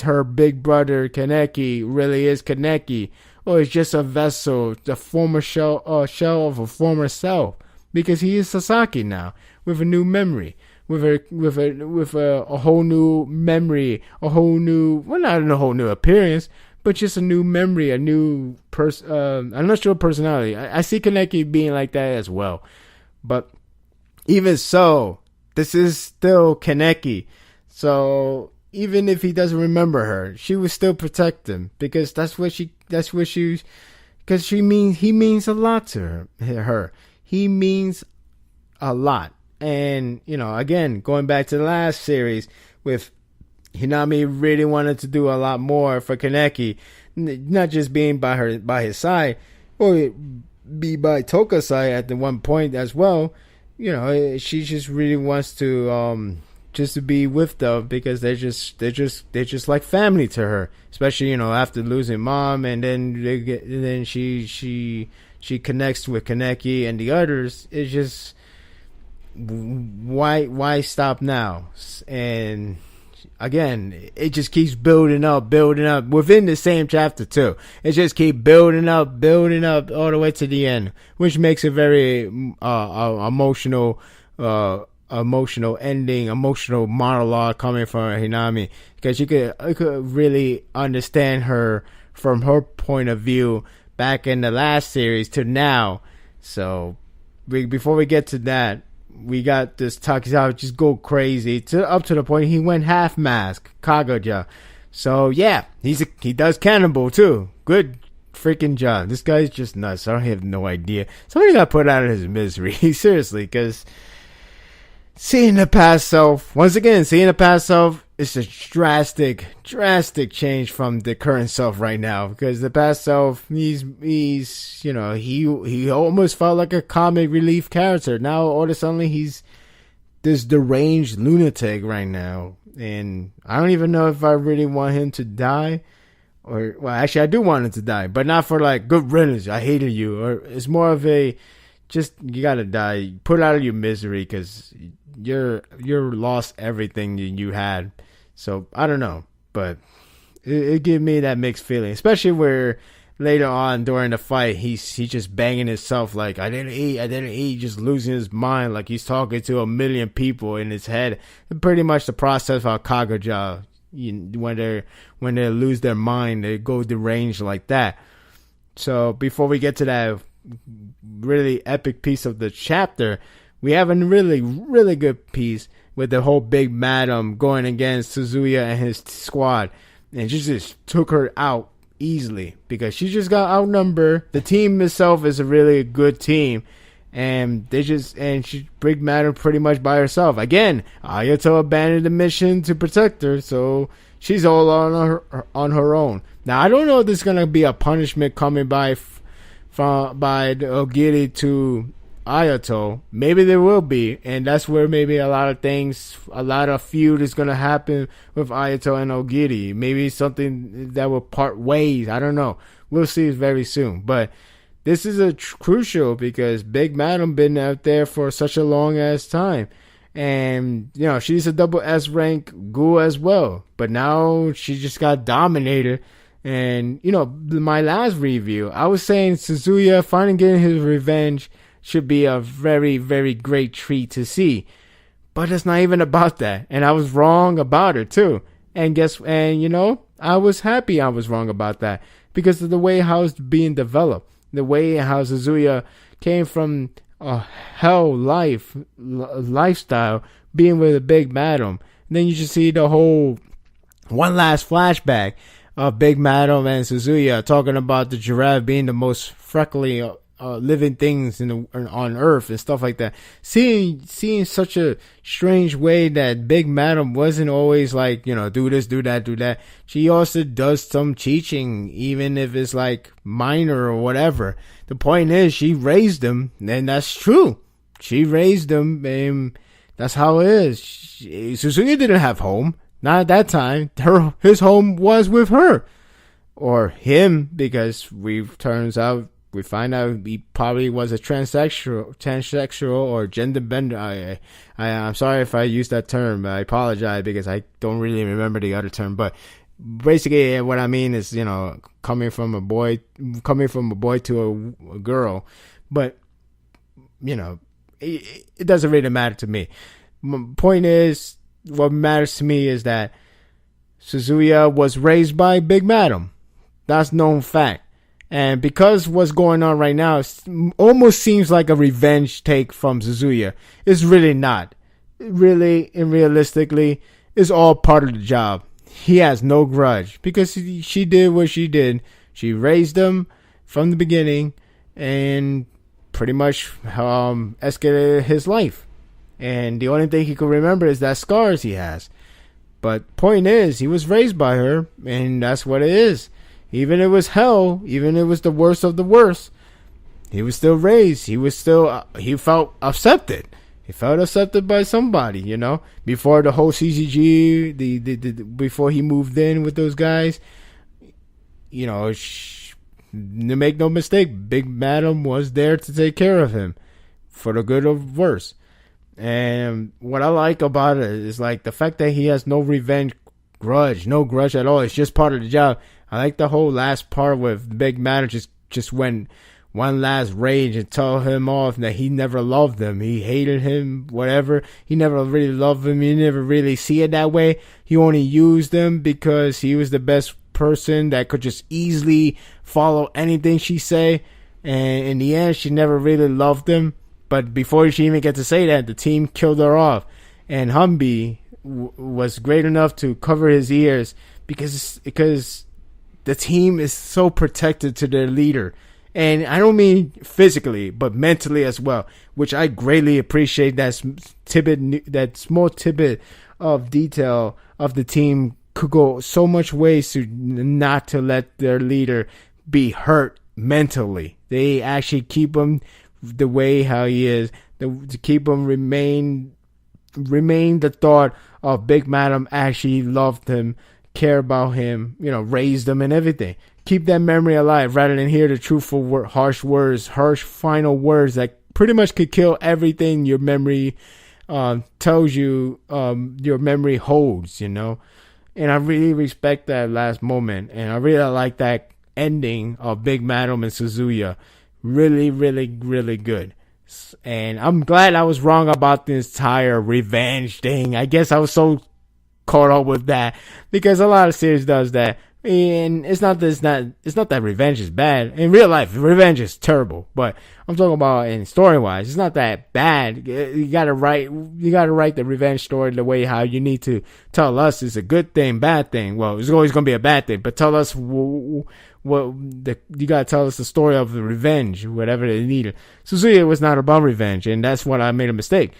Speaker 1: her big brother Kaneki really is Kaneki, or it's just a vessel, the former shell of a former self, because he is Sasaki now with a new memory. With a whole new memory, not a whole new appearance, but just a new memory, a new I'm not sure personality. I see Kaneki being like that as well, but even so, this is still Kaneki. So even if he doesn't remember her, she would still protect him, because he means a lot to her. He means a lot. And, you know, again, going back to the last series, with Hinami really wanted to do a lot more for Kaneki, not just being by his side, or be by Toka's side at the one point as well. You know, she just really wants to just to be with them, because they're just like family to her, especially, you know, after losing mom, and then she connects with Kaneki and the others. It's just, why stop now? And again, it just keeps building up within the same chapter too. It just keeps building up all the way to the end, which makes a very emotional ending, emotional monologue coming from Hinami, because you could really understand her from her point of view back in the last series to now. So before we get to that, we got this Takizawa just go crazy up to the point he went half mask Kagaja. So yeah, he does cannibal too. Good freaking job. This guy's just nuts. I have no idea. Somebody got put out of his misery. Seriously, because seeing the past self is a drastic change from the current self right now. Because the past self, he's you know, he almost felt like a comic relief character. Now all of a sudden he's this deranged lunatic right now, and I don't even know if I really want him to die, or well, actually I do want him to die, but not for like good riddance, I hated you, or it's more of a just you gotta die, put out of your misery, because you're lost everything you had. So I don't know, but it gave me that mixed feeling, especially where later on during the fight he's just banging himself like I didn't eat, just losing his mind, like he's talking to a million people in his head. Pretty much the process of Kagaja, when they lose their mind, they go deranged like that. So before we get to that really epic piece of the chapter, we have a really, really good piece with the whole big madam going against Suzuya and his squad. And she just took her out easily, because she just got outnumbered. The team itself is a really good team. And she big madam pretty much by herself. Again, Ayato abandoned the mission to protect her, so she's all on her own. Now, I don't know if this is going to be a punishment coming by by the Ogiri to Ayato. Maybe there will be, and that's where maybe a lot of feud is gonna happen with Ayato and Ogiri. Maybe something that will part ways. I don't know. We'll see very soon. But this is a crucial because Big Madam been out there for such a long ass time. And, she's a double S rank Ghoul as well. But now she just got dominated. And, my last review, I was saying Suzuya finally getting his revenge should be a very, very great treat to see. But it's not even about that. And I was wrong about it too. And I was happy I was wrong about that. Because of the way how it's being developed. The way how Suzuya came from a hell lifestyle being with a Big Madam. And then you just see the whole one last flashback of Big Madam and Suzuya talking about the giraffe being the most freckly living things on Earth and stuff like that. Seeing such a strange way that Big Madam wasn't always like, do this, do that, do that. She also does some teaching, even if it's like minor or whatever. The point is, she raised him, and that's true. She raised him, and that's how it is. Suzuki didn't have home. Not at that time. His home was with her. Or him, because we find out he probably was a transsexual or gender bender. I'm sorry if I used that term. I apologize because I don't really remember the other term. But basically, what I mean is, coming from a boy to a girl. But it doesn't really matter to me. Point is, what matters to me is that Suzuya was raised by Big Madam. That's known fact. And because what's going on right now almost seems like a revenge take from Suzuya. It's really not. Really and realistically, it's all part of the job. He has no grudge because she did what she did. She raised him from the beginning and pretty much escalated his life. And the only thing he could remember is that scars he has. But point is, he was raised by her, and that's what it is. Even if it was hell, even if it was the worst of the worst, he was still raised. He felt accepted. He felt accepted by somebody, Before the whole CCG, before he moved in with those guys, make no mistake, Big Madam was there to take care of him, for the good or worse. And what I like about it is like the fact that he has no grudge at all. It's just part of the job. I like the whole last part with Big Madam just went one last rage and tell him off that he never loved him. He hated him, whatever. He never really loved him. He never really see it that way. He only used him because he was the best person that could just easily follow anything she say. And in the end, she never really loved him. But before she even get to say that, the team killed her off. And Humby was great enough to cover his ears because the team is so protected to their leader. And I don't mean physically, but mentally as well, which I greatly appreciate. That small tidbit of detail of the team could go so much ways to not to let their leader be hurt mentally. They actually keep him the way how he is, to keep him remain the thought of Big Madam actually loved him, care about him, raised him and everything. Keep that memory alive rather than hear the truthful, harsh final words that pretty much could kill everything your memory tells you your memory holds, And I really respect that last moment, and I really like that ending of Big Madam and Suzuya. Really, really, really good. And I'm glad I was wrong about the entire revenge thing. I guess I was so caught up with that because a lot of series does that. And it's not that revenge is bad. In real life, revenge is terrible. But I'm talking about in story wise, it's not that bad. You gotta write the revenge story the way how you need to tell us it's a good thing, bad thing. Well, it's always gonna be a bad thing, but tell us you gotta tell us the story of the revenge, whatever they needed. Suzuya was not about revenge, and that's what I made a mistake.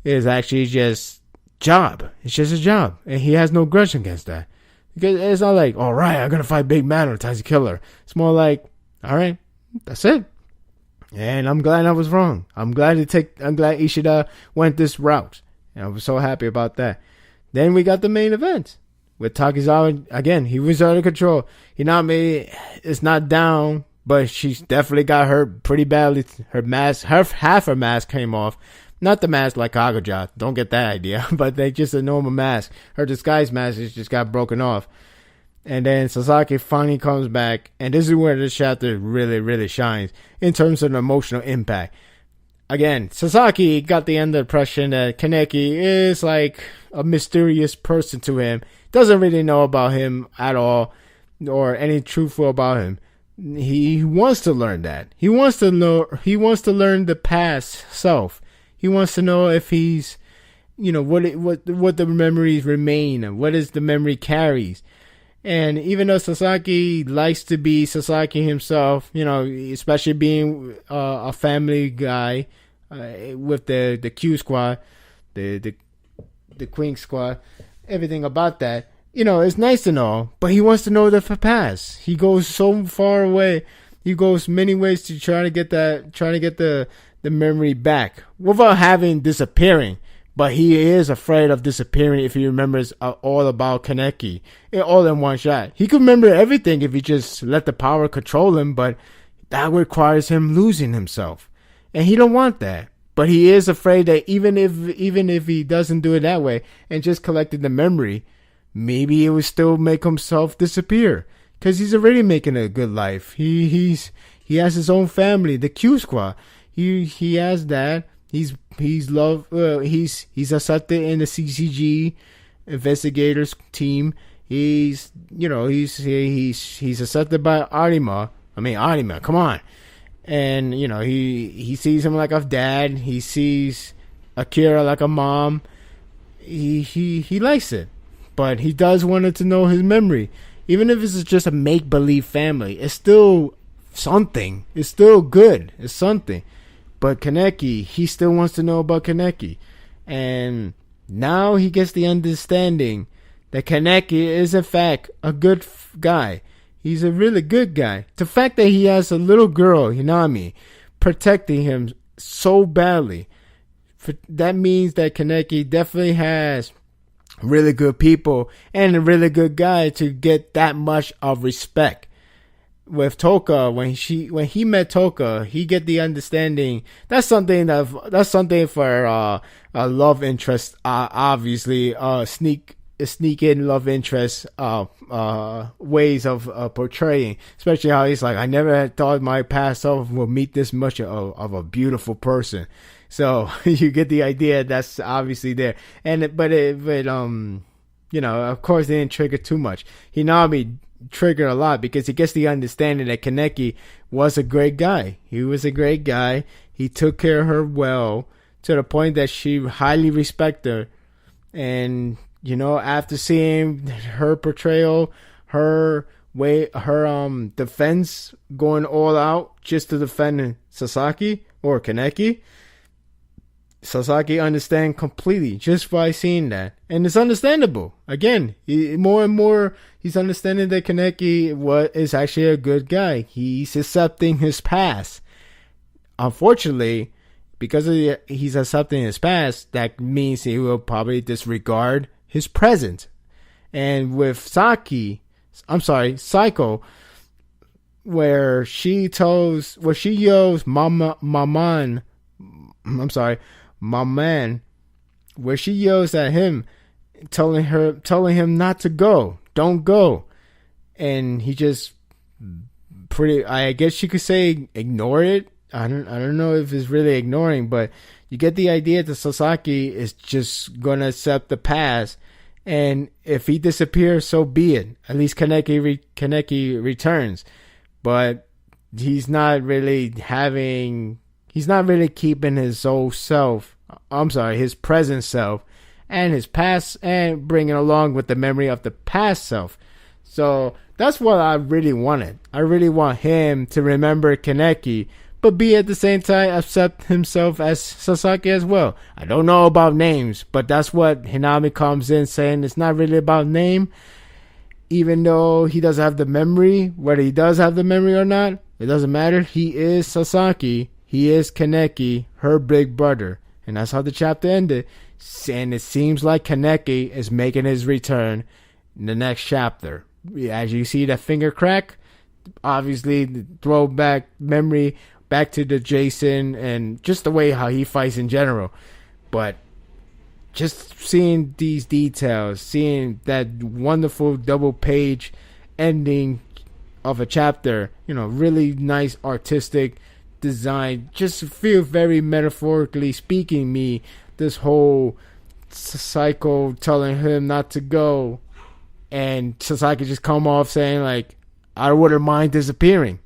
Speaker 1: It's actually just job. It's just a job, and he has no grudge against that. Because it's not like, all right, I'm gonna fight Big Madam, Taizai killer. It's more like, all right, that's it. And I'm glad I was wrong. I'm glad Ishida went this route. And I was so happy about that. Then we got the main event with Takizawa. Again, he was out of control. Hinami is not down, but she's definitely got hurt pretty badly. Her mask, half her mask came off. Not the mask like Kaguya. Don't get that idea. But they just a normal mask. Her disguise mask just got broken off. And then Sasaki finally comes back. And this is where this chapter really, really shines in terms of the emotional impact. Again, Sasaki got the impression that Kaneki is like a mysterious person to him. Doesn't really know about him at all. Or any truthful about him. He wants to learn that. He wants to learn the past self. He wants to know if he's, what the memories remain. What is the memory carries. And even though Sasaki likes to be Sasaki himself, especially being a family guy with the Q squad, the Queen squad, everything about that, it's nice to know. But he wants to know the past. He goes so far away. He goes many ways to try to get the memory back without having disappearing. But he is afraid of disappearing if he remembers all about Kaneki all in one shot. He could remember everything if he just let the power control him, but that requires him losing himself. And he don't want that. But he is afraid that even if he doesn't do it that way and just collected the memory, maybe it would still make himself disappear. Because he's already making a good life. He has his own family, the Q Squad. He has that. He's accepted in the CCG investigators team. He's accepted by Arima. Come on. And he sees him like a dad. He sees Akira like a mom. He likes it, but he does want it to know his memory, even if it's just a make believe family. It's still something. It's still good. It's something. But Kaneki, he still wants to know about Kaneki. And now he gets the understanding that Kaneki is, in fact, a good guy. He's a really good guy. The fact that he has a little girl, Hinami, protecting him so badly, that means that Kaneki definitely has really good people and a really good guy to get that much of respect. With Toka, when he met Toka, he get the understanding that's something for a love interest. Obviously, sneak in love interest ways of portraying. Especially how he's like, I never had thought my past self would meet this much of a beautiful person. So you get the idea that's obviously there. But of course, they didn't trigger too much. Hinami triggered a lot because he gets the understanding that Kaneki was a great guy. He was a great guy. He took care of her well to the point that she highly respected her. And after seeing her portrayal, her defense, going all out just to defend Sasaki or Kaneki, Sasaki understand completely just by seeing that. And it's understandable. Again, more and more he's understanding that Kaneki is actually a good guy. He's accepting his past. Unfortunately, because he's accepting his past, that means he will probably disregard his present. And with Psycho, where she yells my man, where she yells at him, telling him not to go, don't go, and he just I guess you could say ignore it. I don't know if it's really ignoring, but you get the idea that Sasaki is just gonna accept the past, and if he disappears, so be it. At least Kaneki returns, but he's not really keeping his old self. His present self and his past, and bringing along with the memory of the past self. So that's what I really wanted. I really want him to remember Kaneki, but be at the same time accept himself as Sasaki as well. I don't know about names, but that's what Hinami comes in saying. It's not really about name, even though he doesn't have the memory. Whether he does have the memory or not, it doesn't matter. He is Sasaki. he is Kaneki, her big brother. And that's how the chapter ended. And it seems like Kaneki is making his return in the next chapter. As you see that finger crack, obviously the throwback memory back to the Jason and just the way how he fights in general. But just seeing these details, seeing that wonderful double page ending of a chapter, really nice artistic design, just feel very metaphorically speaking me, this whole Psycho telling him not to go, and Sasaki just come off saying like, I wouldn't mind disappearing.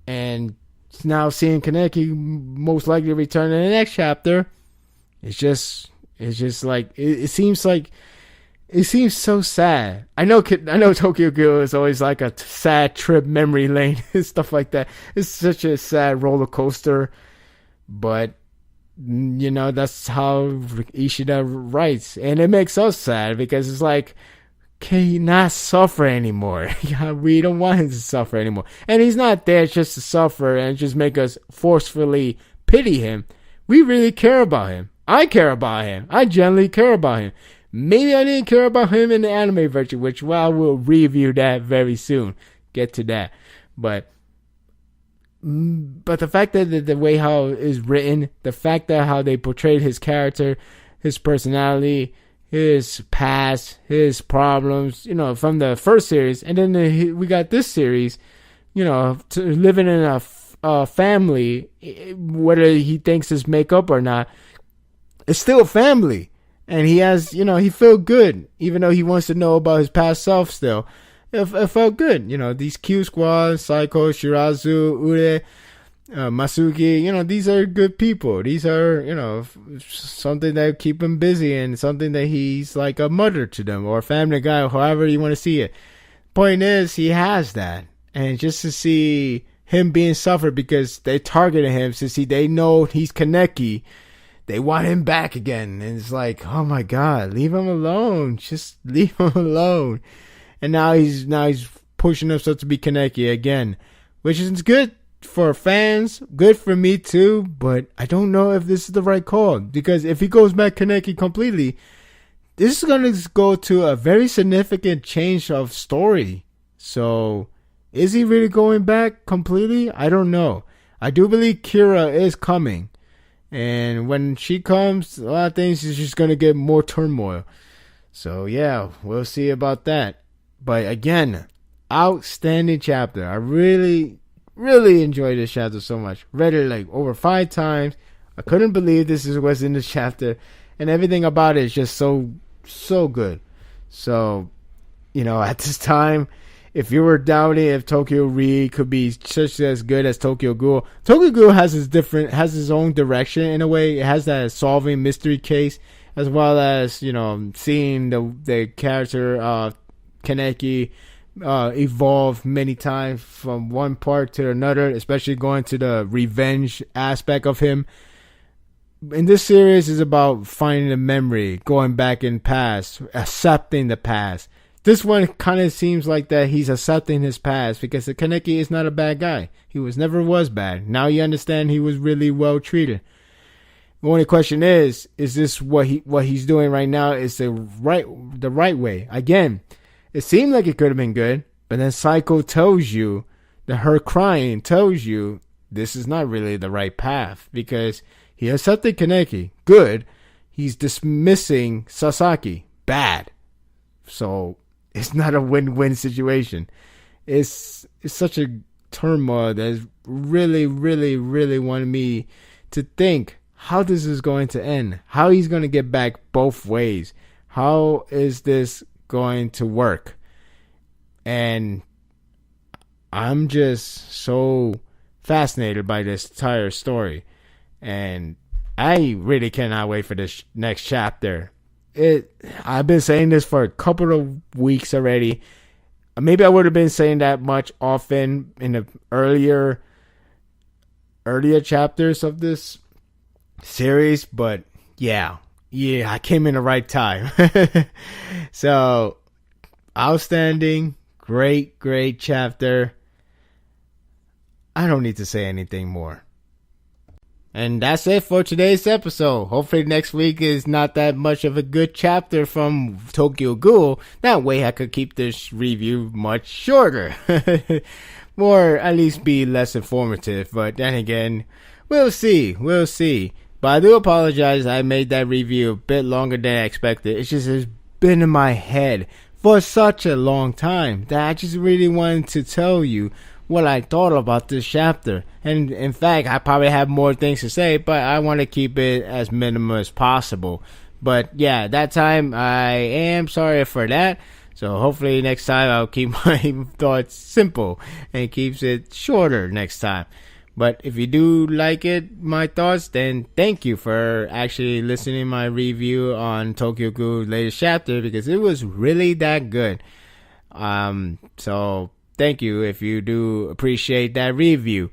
Speaker 1: And now seeing Kaneki most likely return in the next chapter, it's just like it seems so sad. I know Tokyo Ghoul is always like a sad trip memory lane and stuff like that. It's such a sad roller coaster, but that's how Ishida writes, and it makes us sad because it's like, can he not suffer anymore? We don't want him to suffer anymore, and he's not there just to suffer and just make us forcefully pity him. We really care about him. I care about him. I genuinely care about him. Maybe I didn't care about him in the anime version, which I will review that very soon. Get to that. But the fact that the way how it's written, the fact that how they portrayed his character, his personality, his past, his problems, from the first series, and then we got this series, living in a family, whether he thinks it's makeup or not, it's still family. And he has, he felt good, even though he wants to know about his past self still. It felt good. These Q Squad, Psycho, Shirazu, Ure, Masuki, these are good people. These are, something that keep him busy and something that he's like a mother to them or a family guy, or however you want to see it. Point is, he has that. And just to see him being suffered because they targeted him, since they know he's Kaneki, they want him back again. And it's like, oh my God, leave him alone. Just leave him alone. And now he's pushing himself to be Kaneki again, which is good for fans, good for me too, but I don't know if this is the right call, because if he goes back Kaneki completely, this is going to go to a very significant change of story. So is he really going back completely? I don't know. I do believe Kira is coming. And when she comes, a lot of things is just going to get more turmoil. So yeah, we'll see about that. But again, outstanding chapter. I really, really enjoyed this chapter so much. Read it like over 5 times. I couldn't believe this is what's in this chapter. And everything about it is just so good. So, at this time, if you were doubting if Tokyo Re could be just as good as Tokyo Ghoul has his own direction in a way. It has that solving mystery case, as well as, seeing the character Kaneki evolve many times from one part to another, especially going to the revenge aspect of him. In this series is about finding the memory, going back in past, accepting the past. This one kind of seems like that he's accepting his past, because the Kaneki is not a bad guy. He never was bad. Now you understand he was really well treated. The only question is this what he's doing right now is the right way? Again, it seemed like it could have been good, but then Psycho tells you that her crying tells you this is not really the right path, because he accepted Kaneki, good. He's dismissing Sasaki, bad. So it's not a win-win situation. It's such a turmoil that really, really, really wanted me to think how this is going to end. How he's going to get back both ways. How is this going to work? And I'm just so fascinated by this entire story. And I really cannot wait for this next chapter. I've been saying this for a couple of weeks already. Maybe I would have been saying that much often in the earlier chapters of this series, but yeah, I came in the right time. So, outstanding, great chapter. I don't need to say anything more. And that's it for today's episode. Hopefully next week is not that much of a good chapter from Tokyo Ghoul. That way I could keep this review much shorter. Or at least be less informative. But then again, we'll see. But I do apologize. I made that review a bit longer than I expected. It's been in my head for such a long time that I just really wanted to tell you what I thought about this chapter. And in fact, I probably have more things to say, but I want to keep it as minimal as possible. But yeah, that time I am sorry for that. So hopefully next time I'll keep my thoughts simple and keeps it shorter next time. But if you do like it, my thoughts, then thank you for actually listening to my review on Tokyo Ghoul's latest chapter, because it was really that good. So thank you if you do appreciate that review.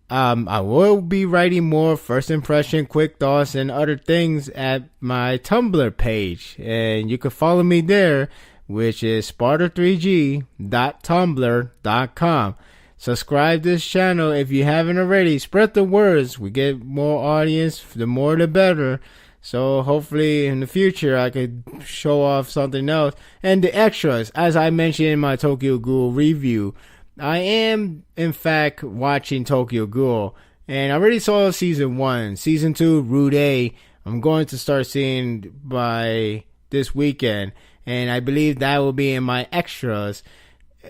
Speaker 1: I will be writing more first impression, quick thoughts, and other things at my Tumblr page. And you can follow me there, which is sparda3g.tumblr.com. Subscribe to this channel if you haven't already. Spread the words. We get more audience, the more the better. So hopefully in the future I could show off something else. And the extras, as I mentioned in my Tokyo Ghoul review, I am in fact watching Tokyo Ghoul, and I already saw season 1. Season 2, Route A, I'm going to start seeing by this weekend, and I believe that will be in my extras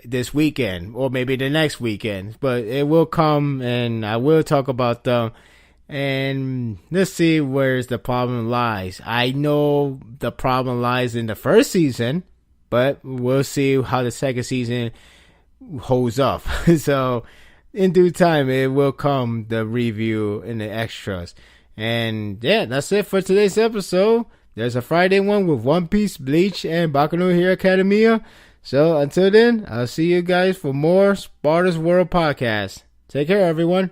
Speaker 1: this weekend, or maybe the next weekend, but it will come and I will talk about them. And let's see where the problem lies. I know the problem lies in the first season, but we'll see how the second season holds up. So in due time it will come, the review and the extras. And yeah, that's it for today's episode. There's a Friday one with One Piece, Bleach, and Baku no Hero Academia. So until then, I'll see you guys for more Sparda's World podcast. Take care, everyone.